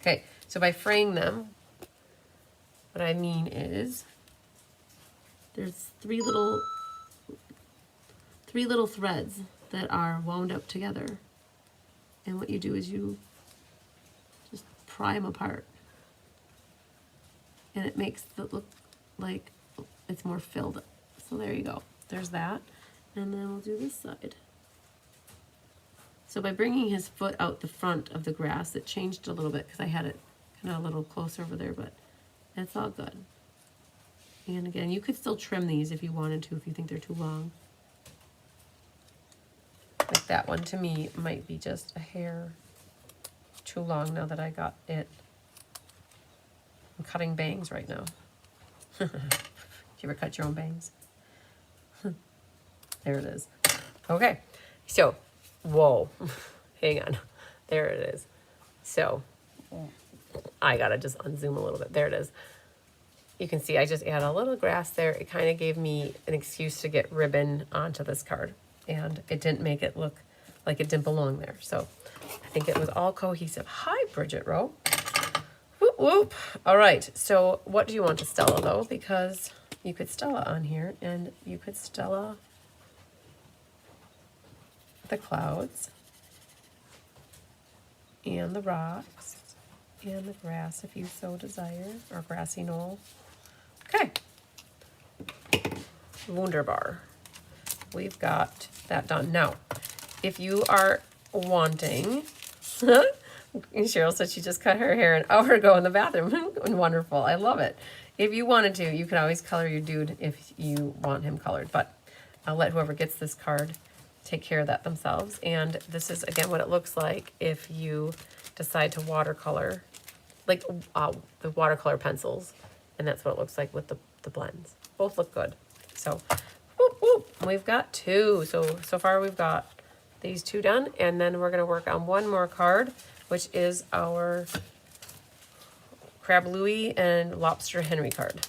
[SPEAKER 1] Okay, so by fraying them, what I mean is there's three little threads that are wound up together. And what you do is you just pry them apart. And it makes it look like it's more filled. So there you go. There's that. And then we'll do this side. So by bringing his foot out the front of the grass, it changed a little bit because I had it kind of a little closer over there, but it's all good. And again, you could still trim these if you wanted to, if you think they're too long. Like that one to me might be just a hair too long now that I got it. I'm cutting bangs right now. Do you ever cut your own bangs? There it is. Okay, so, whoa, hang on. There it is. So, I gotta just unzoom a little bit. There it is. You can see I just add a little grass there. It kind of gave me an excuse to get ribbon onto this card. And it didn't make it look like it didn't belong there. So I think it was all cohesive. Hi, Bridget Rowe. Whoop, whoop. All right, so what do you want to Stella, though? Because you could Stella on here, and you could Stella the clouds, and the rocks, and the grass, if you so desire, or grassy knoll. Okay. Wunderbar. We've got that done. Now, if you are wanting, Cheryl said she just cut her hair an hour ago in the bathroom. Wonderful. I love it. If you wanted to, you could always color your dude if you want him colored, but I'll let whoever gets this card take care of that themselves. And this is, again, what it looks like if you decide to watercolor, like the watercolor pencils, and that's what it looks like with the blends. Both look good. So, whoop, whoop. We've got two. So far we've got these two done, and then we're going to work on one more card, which is our Crab Louie and Lobster Henry card.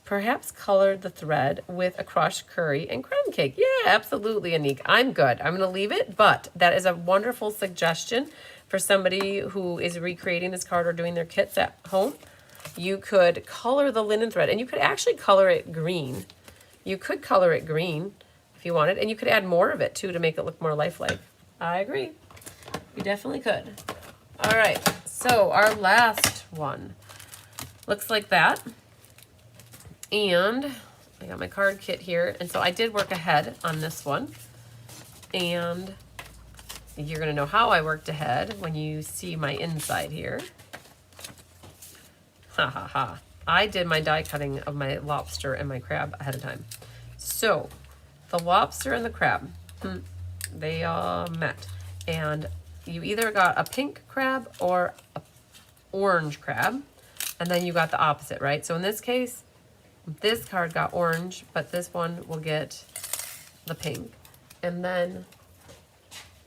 [SPEAKER 1] Perhaps color the thread with a crushed curry and crumb cake. Yeah, absolutely, Anik. I'm good. I'm going to leave it, but that is a wonderful suggestion for somebody who is recreating this card or doing their kits at home. You could color the linen thread, and you could actually color it green. You could color it green if you wanted, and you could add more of it, too, to make it look more lifelike. I agree. You definitely could. All right, so our last one looks like that. And I got my card kit here, and so I did work ahead on this one. And you're going to know how I worked ahead when you see my inside here. Ha ha ha. I did my die cutting of my lobster and my crab ahead of time. So the lobster and the crab, they met. And you either got a pink crab or an orange crab, and then you got the opposite, right? So in this case, this card got orange, but this one will get the pink. And then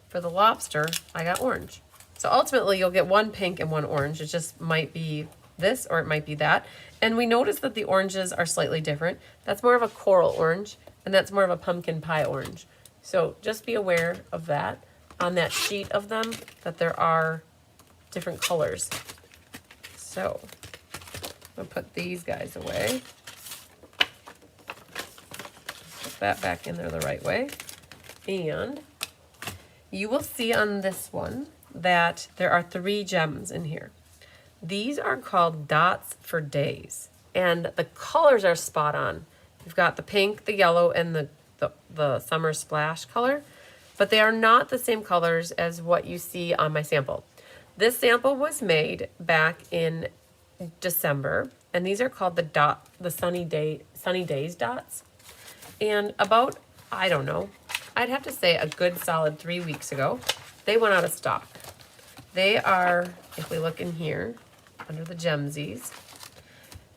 [SPEAKER 1] for the lobster, I got orange. So ultimately, you'll get one pink and one orange. It just might be this or it might be that. And we notice that the oranges are slightly different. That's more of a coral orange, and that's more of a pumpkin pie orange. So just be aware of that on that sheet of them, that there are different colors. So I'll put these guys away. Put that back in there the right way. And you will see on this one that there are 3 gems in here. These are called dots for days, and the colors are spot on. You've got the pink, the yellow, and the summer splash color, but they are not the same colors as what you see on my sample. This sample was made back in December, and these are called the sunny days dots. And about, I don't know, I'd have to say a good solid 3 weeks ago, they went out of stock. They are, if we look in here, under the gemsies,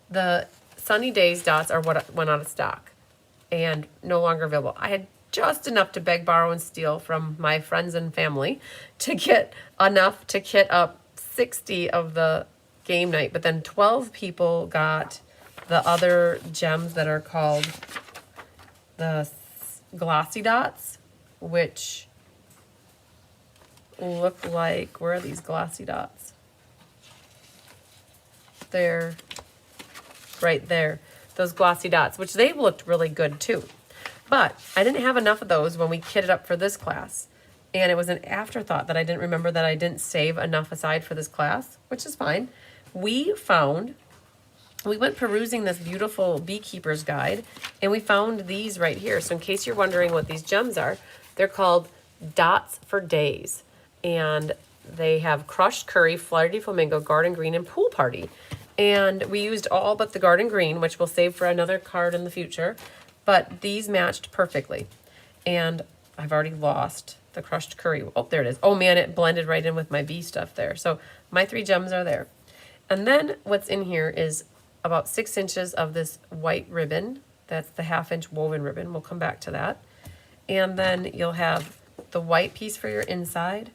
[SPEAKER 1] the sunny days dots are what went out of stock and no longer available. I had just enough to beg, borrow, and steal from my friends and family to get enough to kit up 60 of the game night, but then 12 people got the other gems that are called the glossy dots, which look like, where are these glossy dots? They're right there, those glossy dots, which they looked really good too. But I didn't have enough of those when we kitted up for this class. And it was an afterthought that I didn't remember that I didn't save enough aside for this class, which is fine. We went perusing this beautiful beekeeper's guide, and we found these right here. So in case you're wondering what these gems are, they're called dots for days. And they have crushed curry, fleur de flamingo, garden green, and pool party. And we used all but the garden green, which we'll save for another card in the future. But these matched perfectly. And I've already lost the crushed curry. Oh, there it is. Oh man, it blended right in with my bee stuff there. So my 3 gems are there. And then what's in here is about 6 inches of this white ribbon. That's the 1/2 inch woven ribbon. We'll come back to that. And then you'll have the white piece for your inside.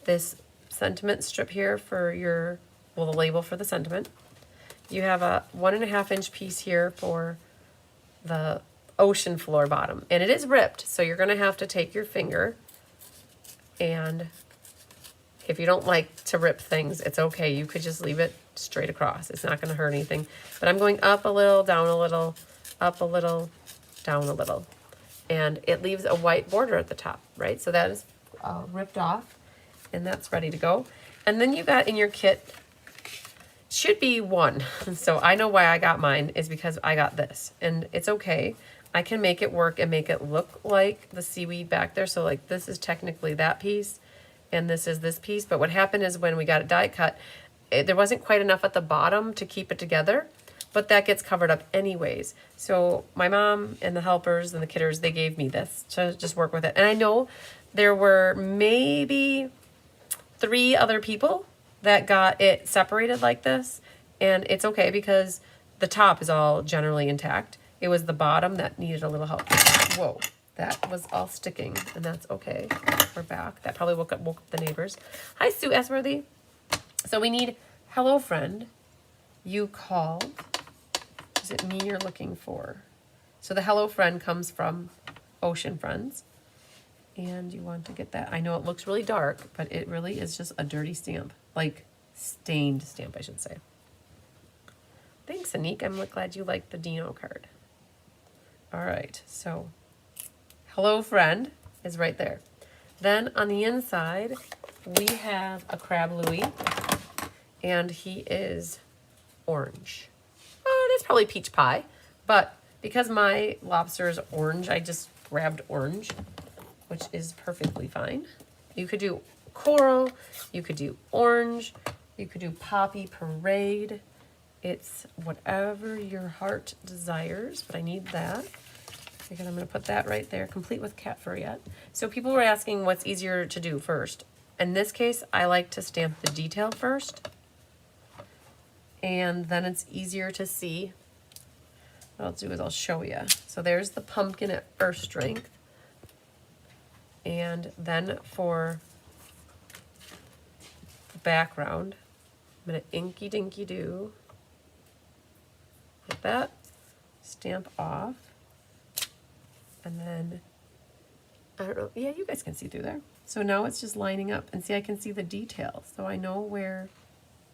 [SPEAKER 1] This sentiment strip here for your, well, the label for the sentiment. You have a 1.5 inch piece here for the ocean floor bottom. And it is ripped, so you're gonna have to take your finger, and if you don't like to rip things, it's okay. You could just leave it straight across. It's not gonna hurt anything. But I'm going up a little, down a little, up a little, down a little. And it leaves a white border at the top, right? So that is ripped off, and that's ready to go. And then you got in your kit, should be 1. So I know why I got mine is because I got this, and it's okay. I can make it work and make it look like the seaweed back there. So like this is technically that piece, and this is this piece. But what happened is when we got it die cut, there wasn't quite enough at the bottom to keep it together, but that gets covered up anyways. So my mom and the helpers and the kidders, they gave me this to just work with it. And I know there were maybe 3 other people that got it separated like this, and it's okay because the top is all generally intact. It was the bottom that needed a little help. Whoa, that was all sticking, and that's okay. We're back. That probably woke up the neighbors. Hi, Sue Esworthy. So we need hello friend. You called. Is it me you're looking for? So the hello friend comes from Ocean Friends. And you want to get that. I know it looks really dark, but it really is just a dirty stamp. Like stained stamp, I should say. Thanks, Anik. I'm glad you liked the Dino card. All right, so hello friend is right there. Then on the inside, we have a crab Louie, and he is orange. Oh, that's probably peach pie, but because my lobster is orange, I just grabbed orange, which is perfectly fine. You could do coral, you could do orange, you could do poppy parade. It's whatever your heart desires, but I need that. Because I'm gonna put that right there, complete with cat fur yet. So people were asking what's easier to do first. In this case, I like to stamp the detail first, and then it's easier to see. What I'll do is I'll show you. So there's the pumpkin at earth strength. And then for the background, I'm going to inky dinky do like that, stamp off, and then, I don't know, yeah, you guys can see through there. So now it's just lining up, and see, I can see the detail, so I know where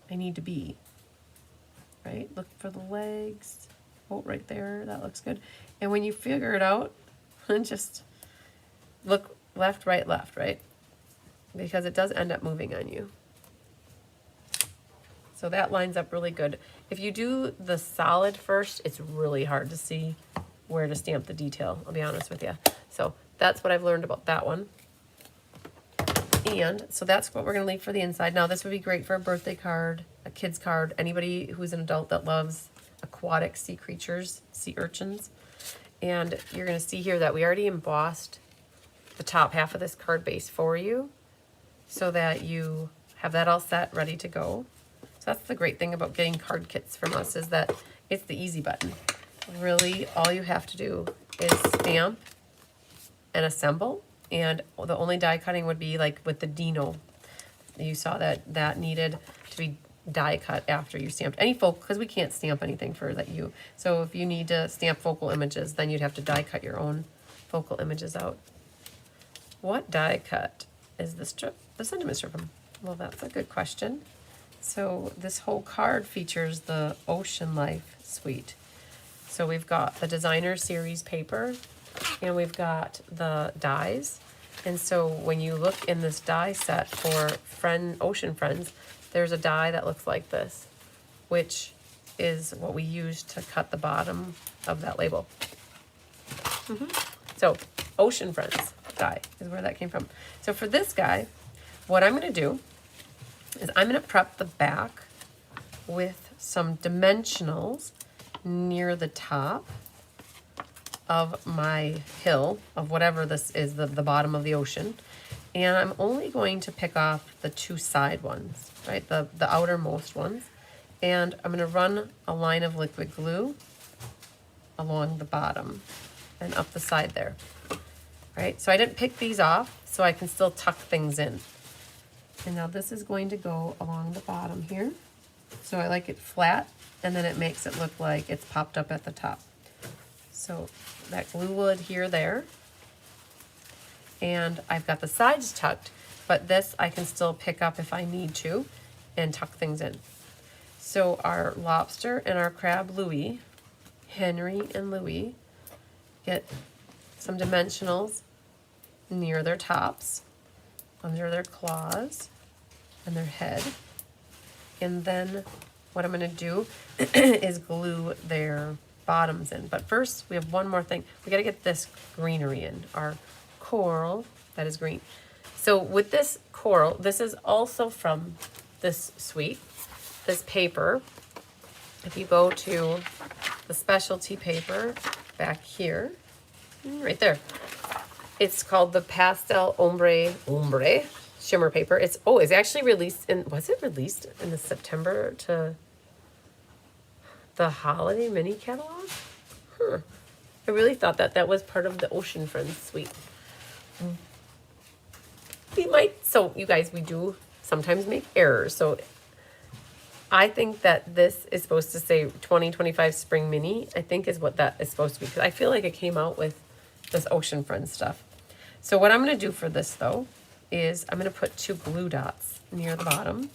[SPEAKER 1] I need to be, right? Look for the legs. Oh, right there, that looks good. And when you figure it out, just look left, right? Because it does end up moving on you. So that lines up really good. If you do the solid first, it's really hard to see where to stamp the detail, I'll be honest with you. So that's what I've learned about that one. And so that's what we're gonna leave for the inside. Now this would be great for a birthday card, a kid's card, anybody who's an adult that loves aquatic sea creatures, sea urchins. And you're gonna see here that we already embossed the top half of this card base for you so that you have that all set, ready to go. So that's the great thing about getting card kits from us, is that it's the easy button. Really, all you have to do is stamp and assemble, and the only die cutting would be like with the Dino. You saw that that needed to be die cut after you stamped any focal, because we can't stamp anything for that you. So if you need to stamp focal images, then you'd have to die cut your own focal images out. What die cut is the strip, the sentiment strip from? Well, that's a good question. So this whole card features the Ocean Life suite. So we've got the designer series paper, and we've got the dies. And so when you look in this die set for Ocean Friends, there's a die that looks like this, which is what we use to cut the bottom of that label. So Ocean Friends die is where that came from. So for this guy, what I'm going to do is I'm going to prep the back with some dimensionals near the top of my hill of whatever this is, the bottom of the ocean. And I'm only going to pick off the two side ones, right? The outermost ones. And I'm going to run a line of liquid glue along the bottom and up the side there, right? So I didn't pick these off, so I can still tuck things in. And now this is going to go along the bottom here. So I like it flat, and then it makes it look like it's popped up at the top. So that glue will adhere there. And I've got the sides tucked, but this I can still pick up if I need to and tuck things in. So our lobster and our crab Louie, Henry and Louie, get some dimensionals near their tops, under their claws and their head. And then what I'm going to do is glue their bottoms in. But first, we have one more thing. We got to get this greenery in, our coral that is green. So with this coral, this is also from this suite, this paper. If you go to the specialty paper back here, right there, it's called the Pastel Ombre Shimmer Paper. It's actually released in, was it released in the September to the holiday mini catalog? I really thought that was part of the Ocean Friends suite. We might, so you guys, we do sometimes make errors. So I think that this is supposed to say 2025 Spring Mini, I think is what that is supposed to be, because I feel like it came out with this Ocean Friends stuff. So what I'm going to do for this, though, is I'm going to put two glue dots near the bottom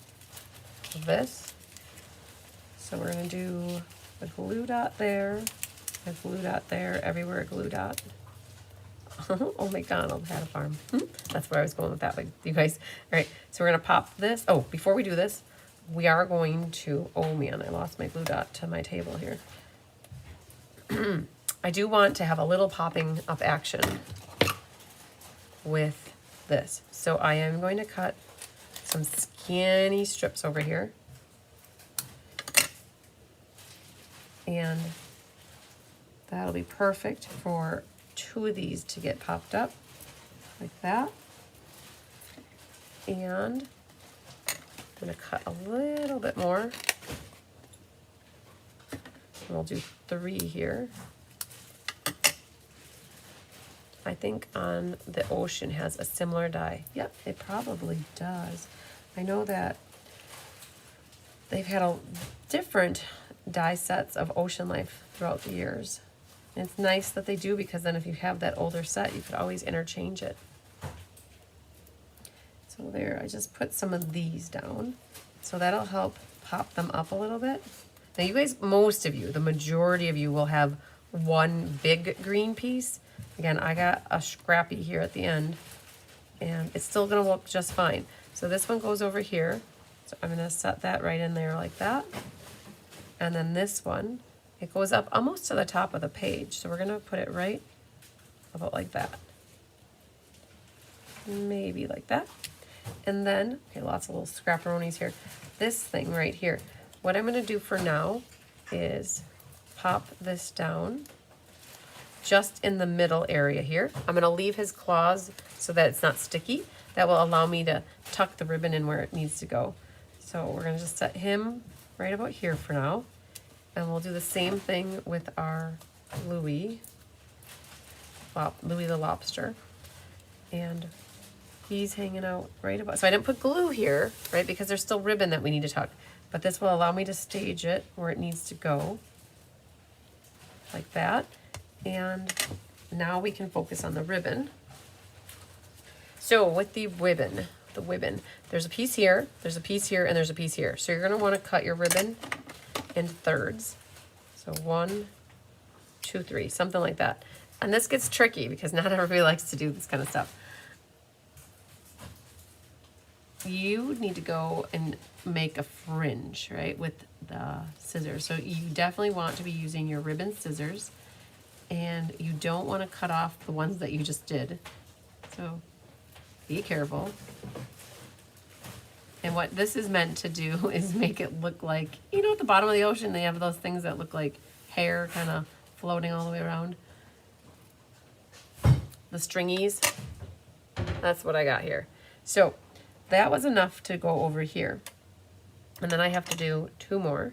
[SPEAKER 1] of this. So we're going to do a glue dot there, a glue dot there, everywhere a glue dot. Oh, McDonald had a farm. That's where I was going with that, you guys. All right, so we're going to pop this. Oh, before we do this, we are going to, oh man, I lost my glue dot to my table here. I do want to have a little popping up action with this. So I am going to cut some skinny strips over here. And that'll be perfect for two of these to get popped up like that. And I'm going to cut a little bit more. And we'll do 3 here. I think on the Ocean has a similar die. Yep, it probably does. I know that they've had a different die sets of Ocean Life throughout the years. And it's nice that they do, because then if you have that older set, you could always interchange it. So there, I just put some of these down. So that'll help pop them up a little bit. Now you guys, most of you, the majority of you will have one big green piece. Again, I got a scrappy here at the end, and it's still gonna look just fine. So this one goes over here. So I'm gonna set that right in there like that. And then this one, it goes up almost to the top of the page. So we're gonna put it right about like that. Maybe like that. And then, okay, lots of little scrapperonis here. This thing right here, what I'm gonna do for now is pop this down just in the middle area here. I'm gonna leave his claws so that it's not sticky. That will allow me to tuck the ribbon in where it needs to go. So we're gonna just set him right about here for now. And we'll do the same thing with our Louis the lobster. And he's hanging out right about, so I didn't put glue here, right? Because there's still ribbon that we need to tuck. But this will allow me to stage it where it needs to go. Like that. And now we can focus on the ribbon. So with the ribbon, there's a piece here, there's a piece here, and there's a piece here. So you're gonna wanna cut your ribbon in thirds. So 1, 2, 3, something like that. And this gets tricky because not everybody likes to do this kind of stuff. You need to go and make a fringe, right, with the scissors. So you definitely want to be using your ribbon scissors, and you don't want to cut off the ones that you just did. So be careful. And what this is meant to do is make it look like, you know, at the bottom of the ocean, they have those things that look like hair kind of floating all the way around. The stringies. That's what I got here. So that was enough to go over here. And then I have to do 2 more.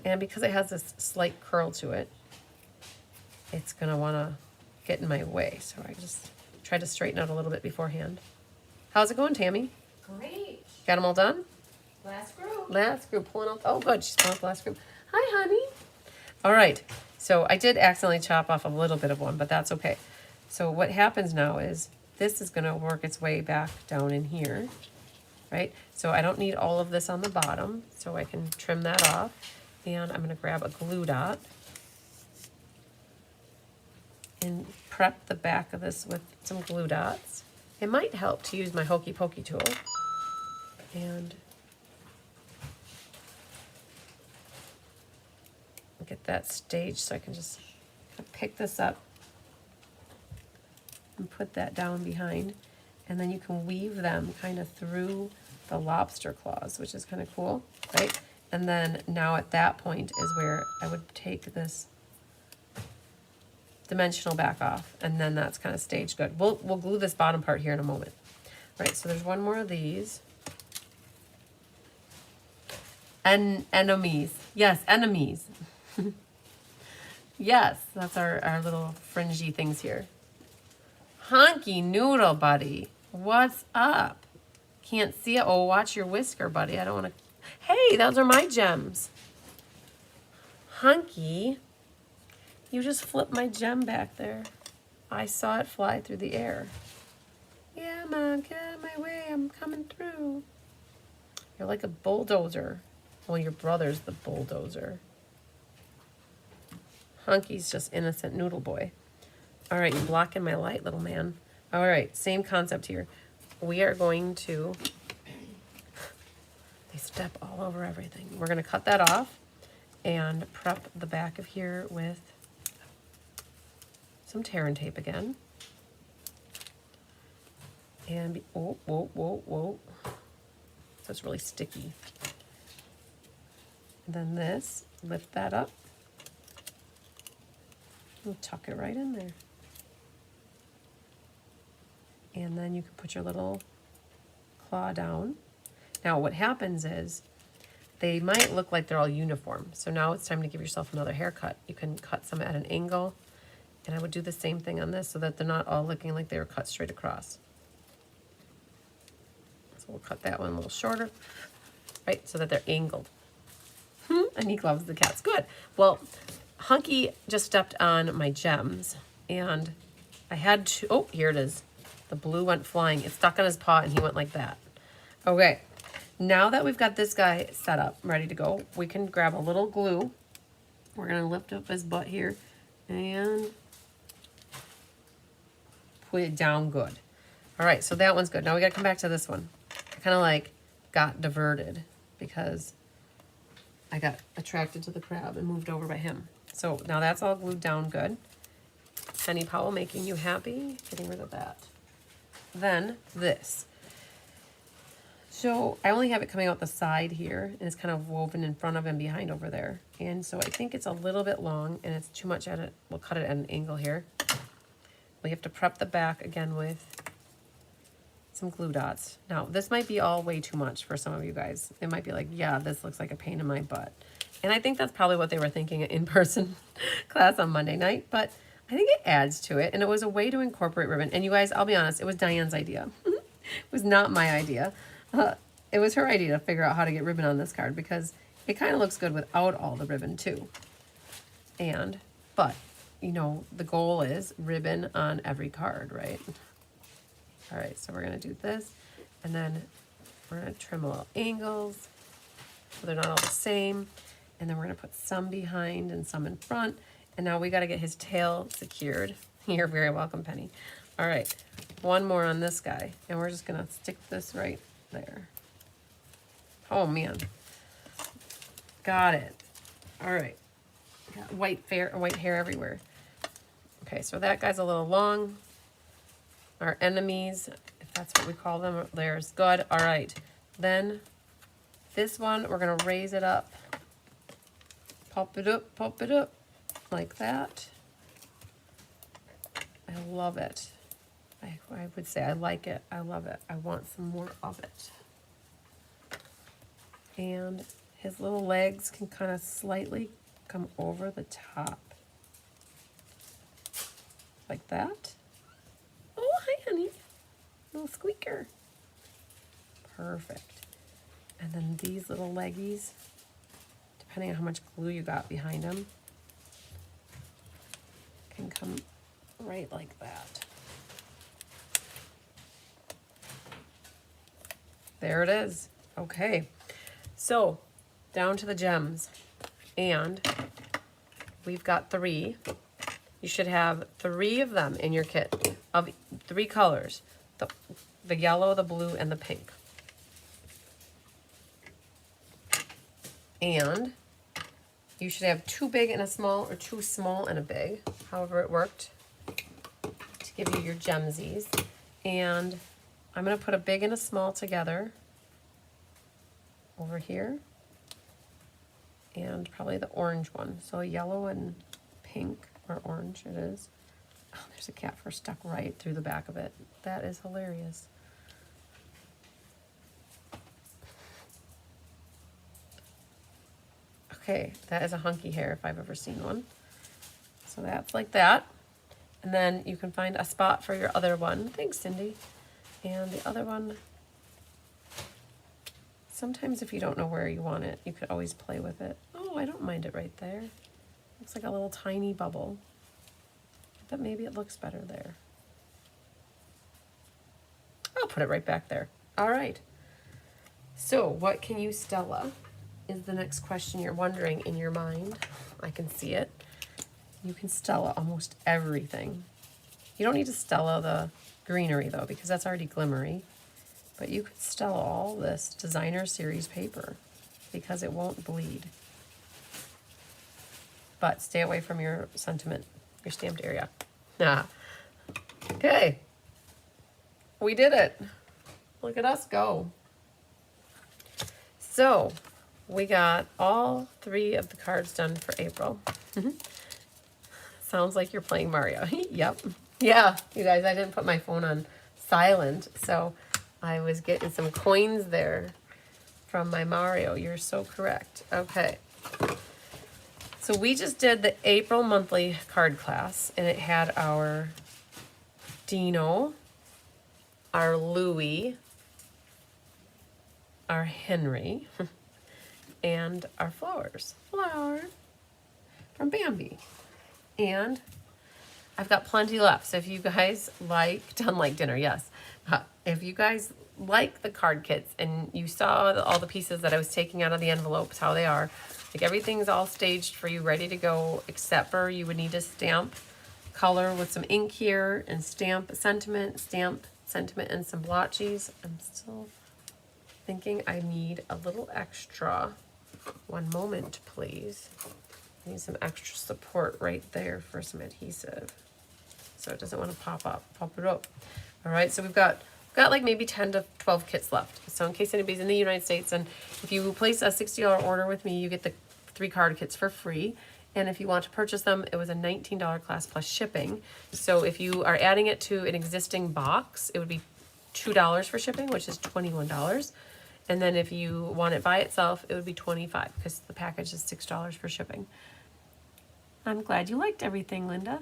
[SPEAKER 1] And because it has this slight curl to it, it's gonna wanna get in my way. So I just try to straighten out a little bit beforehand. How's it going, Tammy?
[SPEAKER 2] Great.
[SPEAKER 1] Got them all done?
[SPEAKER 2] Last group.
[SPEAKER 1] Last group, pulling out, oh good, she's pulling out the last group. Hi, honey. All right, so I did accidentally chop off a little bit of one, but that's okay. So what happens now is this is gonna work its way back down in here, right? So I don't need all of this on the bottom, so I can trim that off. And I'm gonna grab a glue dot and prep the back of this with some glue dots. It might help to use my hokey pokey tool. And get that staged so I can just pick this up and put that down behind. And then you can weave them kind of through the lobster claws, which is kind of cool, right? And then now at that point is where I would take this dimensional back off, and then that's kind of staged good. We'll glue this bottom part here in a moment. Right, so there's one more of these. And enemies. Yes, enemies. Yes, that's our little fringy things here. Honky noodle, buddy. What's up? Can't see it. Oh, watch your whisker, buddy. I don't want to. Hey, those are my gems. Hunky, you just flipped my gem back there. I saw it fly through the air. Yeah, Mom, get out of my way. I'm coming through. You're like a bulldozer. Well, your brother's the bulldozer. Hunky's just innocent noodle boy. All right, you're blocking my light, little man. All right, same concept here. We are going to, they step all over everything. We're gonna cut that off and prep the back of here with some tear and tape again. And, oh, whoa, whoa, whoa. That's really sticky. And then this, lift that up. We'll tuck it right in there. And then you can put your little claw down. Now what happens is they might look like they're all uniform. So now it's time to give yourself another haircut. You can cut some at an angle. And I would do the same thing on this so that they're not all looking like they were cut straight across. So we'll cut that one a little shorter, right, so that they're angled. And he loves the cats. Good. Well, Hunky just stepped on my gems, and I had to, oh, here it is. The blue went flying. It stuck on his paw, and he went like that. Okay, now that we've got this guy set up, ready to go, we can grab a little glue. We're going to lift up his butt here and put it down good. All right, so that one's good. Now we got to come back to this one. I kind of like got diverted because I got attracted to the crab and moved over by him. So now that's all glued down good. Penny Powell making you happy. Getting rid of that. Then this. So I only have it coming out the side here, and it's kind of woven in front of and behind over there. And so I think it's a little bit long, and it's too much at it. We'll cut it at an angle here. We have to prep the back again with some glue dots. Now, this might be all way too much for some of you guys. It might be like, yeah, this looks like a pain in my butt. And I think that's probably what they were thinking in person class on Monday night, but I think it adds to it, and it was a way to incorporate ribbon. And you guys, I'll be honest, it was Diane's idea. It was not my idea. It was her idea to figure out how to get ribbon on this card because it kind of looks good without all the ribbon too. But, you know, the goal is ribbon on every card, right? All right, so we're going to do this, and then we're going to trim a little angles so they're not all the same. And then we're going to put some behind and some in front. And now we got to get his tail secured. You're very welcome, Penny. All right, one more on this guy, and we're just going to stick this right there. Oh, man. Got it. All right. Got white hair everywhere. Okay, so that guy's a little long. Our enemies, if that's what we call them, there's good. All right. Then this one, we're going to raise it up. Pop it up like that. I love it. I would say I like it. I love it. I want some more of it. And his little legs can kind of slightly come over the top. Like that. Oh, hi, honey. Little squeaker. Perfect. And then these little leggies, depending on how much glue you got behind them, can come right like that. There it is. Okay. So, down to the gems. And we've got 3. You should have 3 of them in your kit of 3 colors. The yellow, the blue, and the pink. And you should have 2 big and a small, or 2 small and a big, however it worked, to give you your gemsies. And I'm going to put a big and a small together over here, and probably the orange one. So yellow and pink, or orange it is. Oh, there's a cat fur stuck right through the back of it. That is hilarious. Okay, that is a hunky hair if I've ever seen one. So that's like that. And then you can find a spot for your other one. Thanks, Cindy. And the other one, sometimes if you don't know where you want it, you could always play with it. Oh, I don't mind it right there. Looks like a little tiny bubble. But maybe it looks better there. I'll put it right back there. All right. So what can you Stella is the next question you're wondering in your mind. I can see it. You can Stella almost everything. You don't need to Stella the greenery though, because that's already glimmery. But you could Stella all this designer series paper because it won't bleed. But stay away from your sentiment, your stamped area. Nah. Okay. We did it. Look at us go. So we got all 3 of the cards done for April. Sounds like you're playing Mario. Yep. Yeah, you guys, I didn't put my phone on silent, so I was getting some coins there from my Mario. You're so correct. Okay. So we just did the April monthly card class, and it had our Dino, our Louie, our Henry, and our flowers. Flower from Bambi. And I've got plenty left. So if you guys like, done like dinner, yes. If you guys like the card kits and you saw all the pieces that I was taking out of the envelopes, how they are, like everything's all staged for you, ready to go, except for you would need to stamp color with some ink here and stamp sentiment, and some blotchies. I'm still thinking I need a little extra. One moment, please. I need some extra support right there for some adhesive, so it doesn't want to pop it up. All right, so we've got like maybe 10 to 12 kits left. So in case anybody's in the United States, and if you place a $60 order with me, you get the 3 card kits for free. And if you want to purchase them, it was a $19 class plus shipping. So if you are adding it to an existing box, it would be $2 for shipping, which is $21. And then if you want it by itself, it would be $25 because the package is $6 for shipping. I'm glad you liked everything, Linda.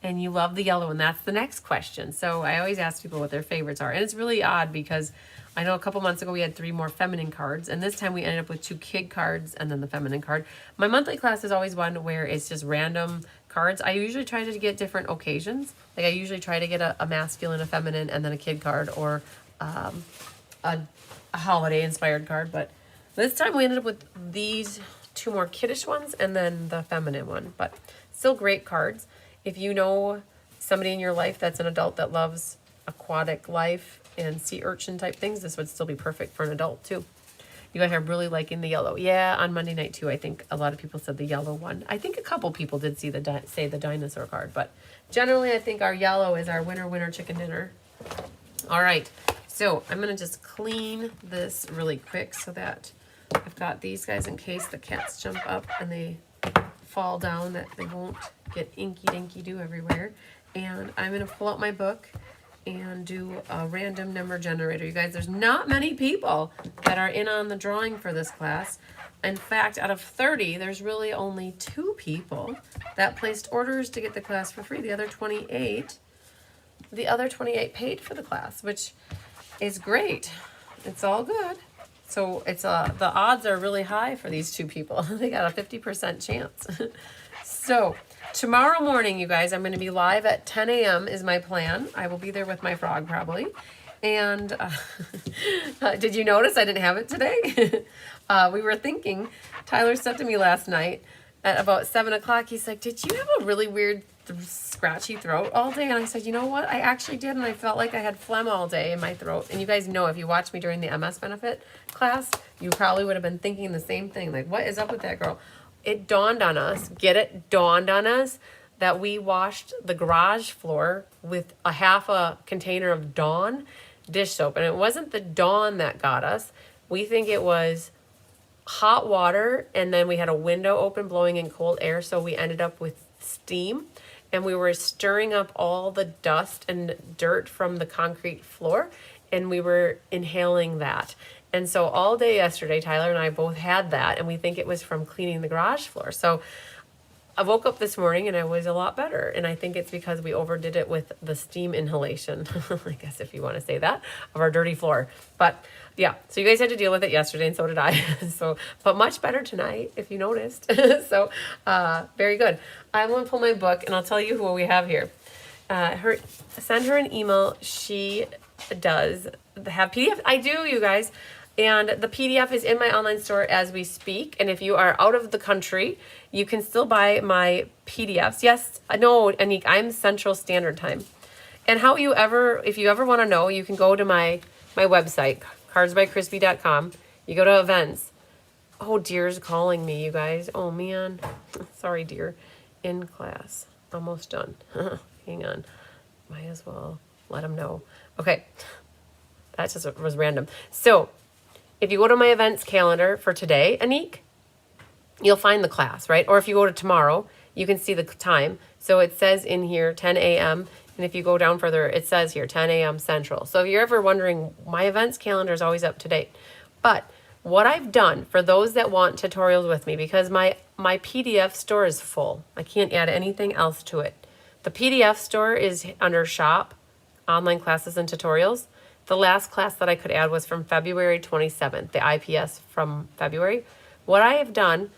[SPEAKER 1] And you love the yellow, and that's the next question. So I always ask people what their favorites are. And it's really odd because I know a couple months ago we had 3 more feminine cards, and this time we ended up with 2 kid cards and then the feminine card. My monthly class is always one where it's just random cards. I usually try to get different occasions. Like I usually try to get a masculine, a feminine, and then a kid card, or a holiday inspired card. But this time we ended up with these 2 more kiddish ones and then the feminine one. But still great cards. If you know somebody in your life that's an adult that loves aquatic life and sea urchin type things, this would still be perfect for an adult too. You guys are really liking the yellow. Yeah, on Monday night too, I think a lot of people said the yellow one. I think a couple people did say the dinosaur card, but generally I think our yellow is our winner chicken dinner. All right, so I'm gonna just clean this really quick so that I've got these guys in case the cats jump up and they fall down, that they won't get inky dinky do everywhere. And I'm gonna pull out my book and do a random number generator. You guys, there's not many people that are in on the drawing for this class. In fact, out of 30, there's really only 2 people that placed orders to get the class for free. The other 28 paid for the class, which is great. It's all good. So it's the odds are really high for these 2 people. They got a 50% chance. So tomorrow morning, you guys, I'm going to be live at 10 a.m. is my plan. I will be there with my frog probably. And did you notice I didn't have it today? We were thinking, Tyler said to me last night at about 7 o'clock, he's like, did you have a really weird scratchy throat all day? And I said, you know what? I actually did, and I felt like I had phlegm all day in my throat. And you guys know, if you watched me during the MS benefit class, you probably would have been thinking the same thing. Like, what is up with that girl? It dawned on us, dawned on us that we washed the garage floor with a half a container of Dawn dish soap. And it wasn't the Dawn that got us. We think it was hot water, and then we had a window open blowing in cold air, so we ended up with steam. And we were stirring up all the dust and dirt from the concrete floor, and we were inhaling that. And so all day yesterday, Tyler and I both had that, and we think it was from cleaning the garage floor. So I woke up this morning and I was a lot better. And I think it's because we overdid it with the steam inhalation, I guess if you want to say that, of our dirty floor. But yeah, so you guys had to deal with it yesterday, and so did I. So, but much better tonight, if you noticed. So very good. I'm going to pull my book and I'll tell you who we have here. Send her an email. She does have PDF. I do, you guys. And the PDF is in my online store as we speak. And if you are out of the country, you can still buy my PDFs. Yes, no, Anik, I'm Central Standard Time. And if you ever want to know, you can go to my website, cardsbycrispy.com. You go to events. Oh, Deer's calling me, you guys. Oh, man. Sorry, Deer. In class. Almost done. Hang on. Might as well let him know. Okay. That just was random. So, if you go to my events calendar for today, Anik, you'll find the class, right? Or if you go to tomorrow, you can see the time. So it says in here 10 a.m. And if you go down further, it says here 10 a.m. Central. So if you're ever wondering, my events calendar is always up to date. But what I've done for those that want tutorials with me, because my PDF store is full. I can't add anything else to it. The PDF store is under Shop, Online Classes and Tutorials. The last class that I could add was from February 27th, the IPS from February. what I have done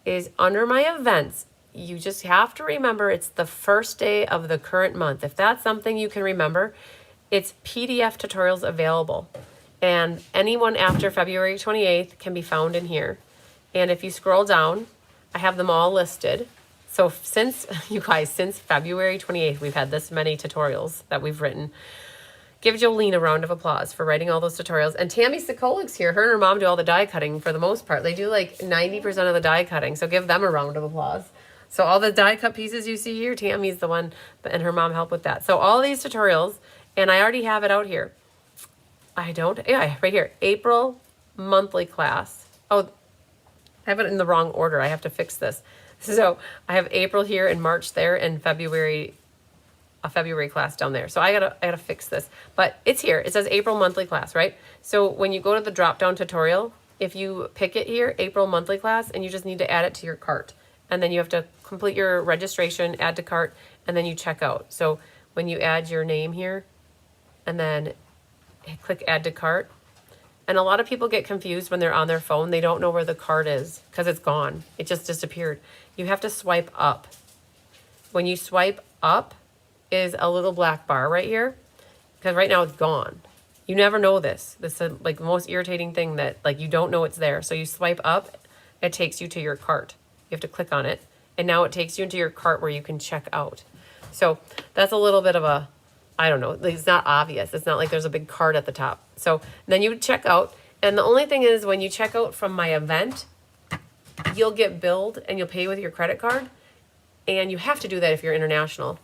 [SPEAKER 1] is under my events, you just have to remember it's the first day of the current month. If that's something you can remember, it's PDF tutorials available. And anyone after February 28th can be found in here. And if you scroll down, I have them all listed. So since, you guys, since February 28th, we've had this many tutorials that we've written. Give Jolene a round of applause for writing all those tutorials. And Tammy Sokolik's here. Her and her mom do all the die cutting for the most part. They do like 90% of the die cutting. So give them a round of applause. So all the die cut pieces you see here, Tammy's the one, and her mom helped with that. So all these tutorials, and I already have it out here. Yeah, right here. April monthly class. Oh, I have it in the wrong order. I have to fix this. So I have April here and March there and February, a February class down there. So I gotta fix this, but it's here. It says April monthly class, right? So when you go to the drop down tutorial, if you pick it here, April monthly class, and you just need to add it to your cart. And then you have to complete your registration, add to cart, and then you check out. So when you add your name here and then click add to cart, and a lot of people get confused when they're on their phone. They don't know where the cart is because it's gone. It just disappeared. You have to swipe up. When you swipe up is a little black bar right here, because right now it's gone. You never know this. This is like the most irritating thing, that like you don't know it's there. So you swipe up, it takes you to your cart. You have to click on it, and now it takes you into your cart where you can check out. So that's a little bit of a, I don't know, it's not obvious. It's not like there's a big card at the top. So then you would check out. And the only thing is, when you check out from my event, you'll get billed and you'll pay with your credit card. And you have to do that if you're international,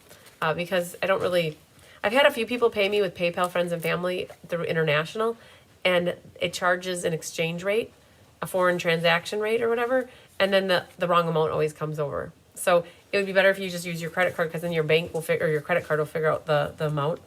[SPEAKER 1] because I've had a few people pay me with PayPal Friends and Family through international, and it charges an exchange rate, a foreign transaction rate or whatever. And then the wrong amount always comes over. So it would be better if you just use your credit card, because then your bank will or your credit card will figure out the amount,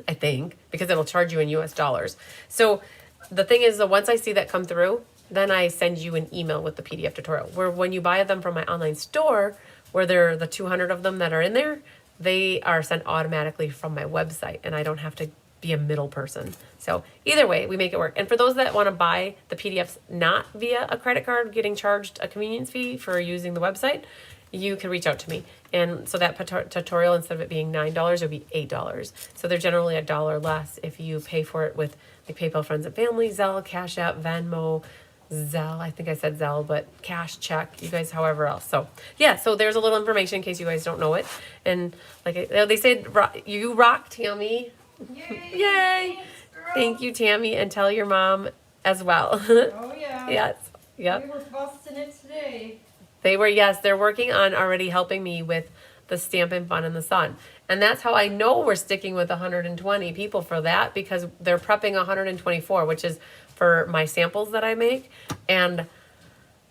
[SPEAKER 1] I think, because it'll charge you in US dollars. So the thing is that once I see that come through, then I send you an email with the PDF tutorial, where when you buy them from my online store, where there are the 200 of them that are in there, they are sent automatically from my website, and I don't have to be a middle person. So either way, we make it work. And for those that want to buy the PDFs not via a credit card, getting charged a convenience fee for using the website, you can reach out to me. And so that tutorial, instead of it being $9, it'll be $8. So they're generally $1 less if you pay for it with like PayPal Friends and Family, Zelle, Cash App, Venmo, Zelle. I think I said Zelle, but cash, check, you guys, however else. So yeah, so there's a little information in case you guys don't know it. And like they said, you rock, Tammy.
[SPEAKER 2] Yay!
[SPEAKER 1] Yay!
[SPEAKER 2] Thanks,
[SPEAKER 1] Thank you, Tammy, and tell your mom as well.
[SPEAKER 2] Oh yeah.
[SPEAKER 1] Yes. Yep.
[SPEAKER 2] We were busting it today.
[SPEAKER 1] They were, yes, they're working on already helping me with the Stampin' Fun in the Sun. And that's how I know we're sticking with 120 people for that, because they're prepping 124, which is for my samples that I make. And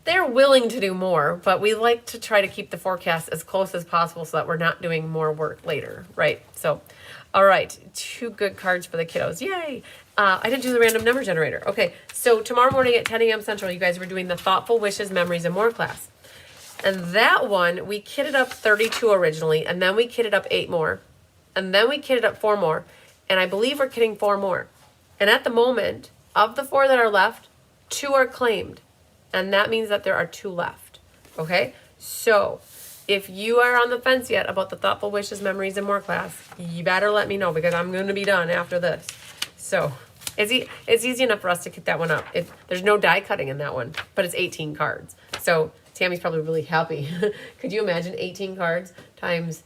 [SPEAKER 1] they're willing to do more, but we like to try to keep the forecast as close as possible so that we're not doing more work later, right? So, all right, 2 good cards for the kiddos. Yay! I didn't do the random number generator. Okay, so tomorrow morning at 10 a.m. Central, you guys were doing the Thoughtful Wishes, Memories, and More class. And that one, we kitted up 32 originally, and then we kitted up 8 more. And then we kitted up 4 more. And I believe we're kitting 4 more. And at the moment, of the 4 that are left, 2 are claimed. And that means that there are 2 left. Okay? So, if you are on the fence yet about the Thoughtful Wishes, Memories, and More class, you better let me know, because I'm going to be done after this. So, it's easy enough for us to kit that one up. There's no die cutting in that one, but it's 18 cards. So, Tammy's probably really happy. Could you imagine 18 cards times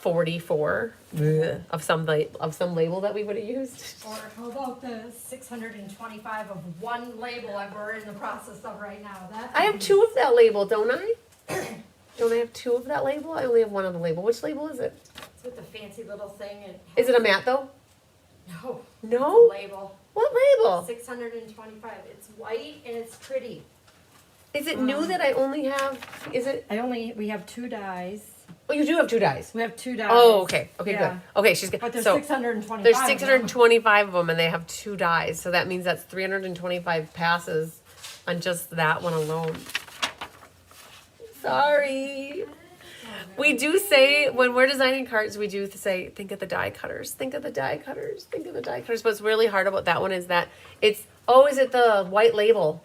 [SPEAKER 1] 44 of some label that we would have used?
[SPEAKER 2] Or how about the 625 of one label that we're in the process of right now?
[SPEAKER 1] I have 2 of that label, don't I? Don't I have 2 of that label? I only have 1 of the label. Which label is it?
[SPEAKER 2] It's with the fancy little thing.
[SPEAKER 1] Is it a matte though?
[SPEAKER 2] No.
[SPEAKER 1] No?
[SPEAKER 2] It's a label.
[SPEAKER 1] What label?
[SPEAKER 2] 625. It's white and it's pretty.
[SPEAKER 1] Is it new that I only have? Is it?
[SPEAKER 2] We have 2 dies.
[SPEAKER 1] Oh, you do have 2 dies.
[SPEAKER 2] We have 2 dies.
[SPEAKER 1] Oh, okay. Okay,
[SPEAKER 2] Yeah.
[SPEAKER 1] good. Okay, she's good.
[SPEAKER 2] But there's
[SPEAKER 1] So
[SPEAKER 2] 625.
[SPEAKER 1] there's 625 of them, and they have 2 dies. So that means that's 325 passes on just that one alone. Sorry. We do say, when we're designing cards, we do say, think of the die cutters. Think of the die cutters. Think of the die cutters. What's really hard about that one is that is it the white label?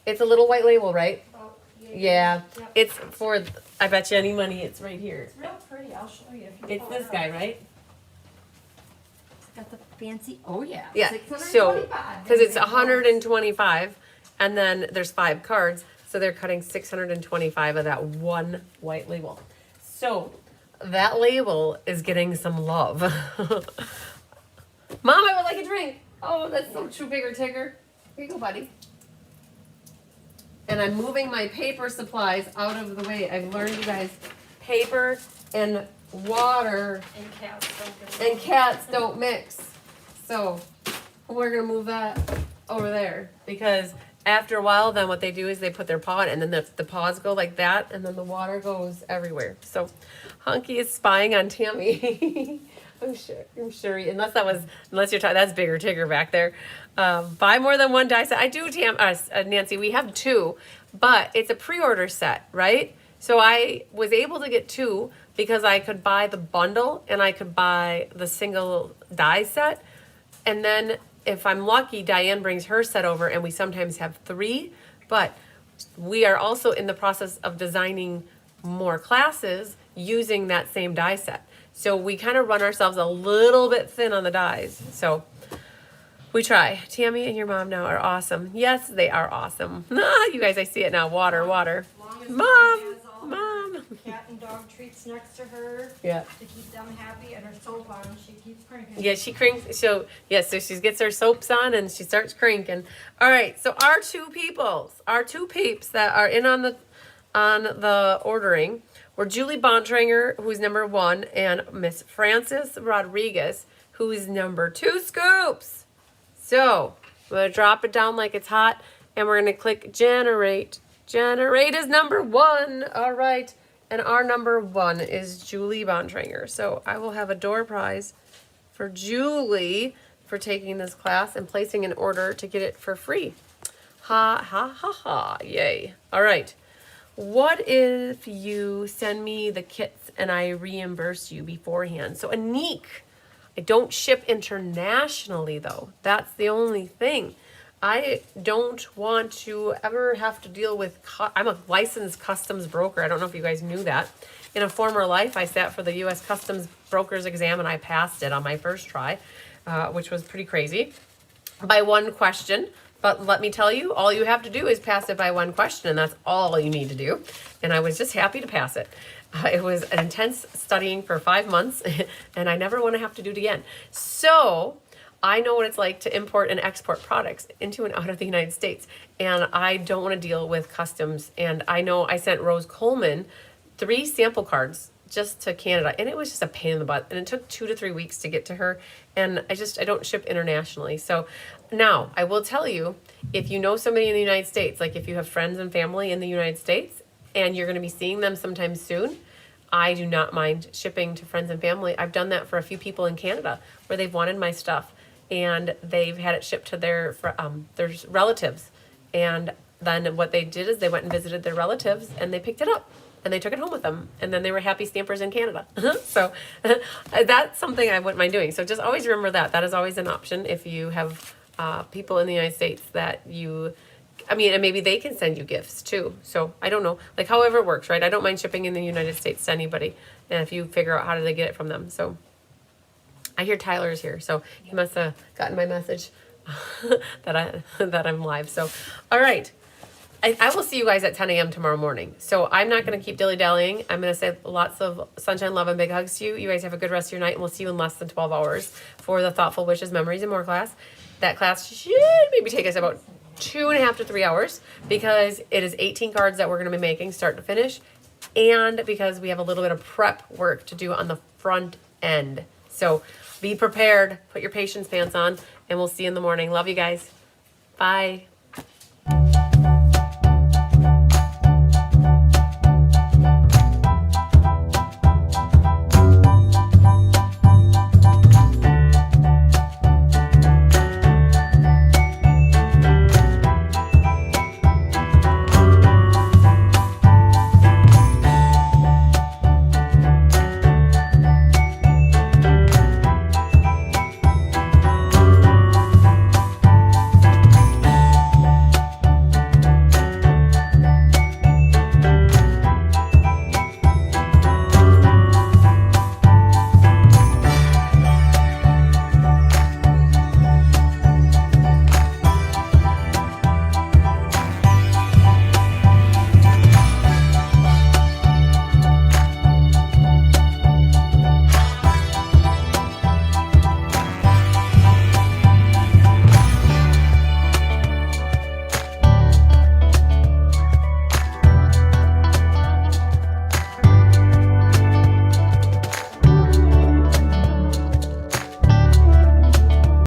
[SPEAKER 1] It's a little white label, right?
[SPEAKER 2] Oh,
[SPEAKER 1] Yeah.
[SPEAKER 2] Yep.
[SPEAKER 1] It's for, I bet you any money, it's right here.
[SPEAKER 2] It's real pretty. I'll show you if you
[SPEAKER 1] It's
[SPEAKER 2] pull it
[SPEAKER 1] this
[SPEAKER 2] up.
[SPEAKER 1] guy, right?
[SPEAKER 2] It's got the fancy, oh yeah.
[SPEAKER 1] Yeah.
[SPEAKER 2] 625.
[SPEAKER 1] So, because it's
[SPEAKER 2] There you go.
[SPEAKER 1] 125, and then there's 5 cards, so they're cutting 625 of that one white label. So, that label is getting some love. Mom, I would like a drink. Oh, that's so true, bigger ticker. Here you go, buddy. And I'm moving my paper supplies out of the way. I've learned, you guys, paper and water
[SPEAKER 2] And cats don't
[SPEAKER 1] mix. So we're gonna move that over there because after a while, then what they do is they put their paw in, and then the paws go like that, and then the water goes everywhere. So Hunky is spying on Tammy. I'm sure, unless you're talking, that's bigger Tigger back there. Buy more than one die set. I do, Nancy, we have 2, but it's a pre-order set, right? So I was able to get 2 because I could buy the bundle and I could buy the single die set. And then if I'm lucky, Diane brings her set over and we sometimes have 3, but we are also in the process of designing more classes using that same die set. So we kind of run ourselves a little bit thin on the dies. So we try. Tammy and your mom now are awesome. Yes, they are awesome. You guys, I see it now. Water.
[SPEAKER 2] As long as
[SPEAKER 1] Mom,
[SPEAKER 2] she has all
[SPEAKER 1] Mom.
[SPEAKER 2] her cat and dog treats next to her
[SPEAKER 1] Yeah.
[SPEAKER 2] to keep them happy, and her soap on, she keeps cranking.
[SPEAKER 1] Yeah, she cranks. So she gets her soaps on and she starts cranking. All right. So our 2 peeps that are in on the ordering were Julie Bontranger, who's number 1, and Miss Frances Rodriguez, who's number 2 scoops. So I'm gonna drop it down like it's hot, and we're gonna click generate. Generate is number 1. All right. And our number 1 is Julie Bontranger. So I will have a door prize for Julie for taking this class and placing an order to get it for free. Ha, ha, ha, ha. Yay. All right. What if you send me the kits and I reimburse you beforehand? So Anique, I don't ship internationally though. That's the only thing. I don't want to ever have to deal with, I'm a licensed customs broker. I don't know if you guys knew that. In a former life, I sat for the U.S. Customs Broker's exam and I passed it on my first try, which was pretty crazy, by 1 question. But let me tell you, all you have to do is pass it by 1 question, and that's all you need to do. And I was just happy to pass it. It was an intense studying for 5 months, and I never want to have to do it again. So I know what it's like to import and export products into and out of the United States, and I don't want to deal with customs. And I know I sent Rose Coleman 3 sample cards just to Canada, and it was just a pain in the butt, and it took 2 to 3 weeks to get to her, and I don't ship internationally. So now I will tell you, if you know somebody in the United States, like if you have friends and family in the United States and you're going to be seeing them sometime soon, I do not mind shipping to friends and family. I've done that for a few people in Canada where they've wanted my stuff and they've had it shipped to their relatives, and then what they did is they went and visited their relatives and they picked it up and they took it home with them, and then they were happy stampers in Canada. So that's something I wouldn't mind doing. So just always remember that is always an option if you have people in the United States that and maybe they can send you gifts too. So I don't know, like however it works, right? I don't mind shipping in the United States to anybody, and if you figure out how do they get it from them. So I hear Tyler is here, so he must have gotten my message that I'm live. So all right. I will see you guys at 10 a.m. tomorrow morning. So I'm not going to keep dilly-dallying. I'm going to say lots of sunshine, love, and big hugs to you. You guys have a good rest of your night, and we'll see you in less than 12 hours for the Thoughtful Wishes, Memories, and More class. That class should maybe take us about 2.5 to 3 hours because it is 18 cards that we're going to be making start to finish, and because we have a little bit of prep work to do on the front end. So be prepared. Put your patience pants on, and we'll see you in the morning. Love you guys. Bye.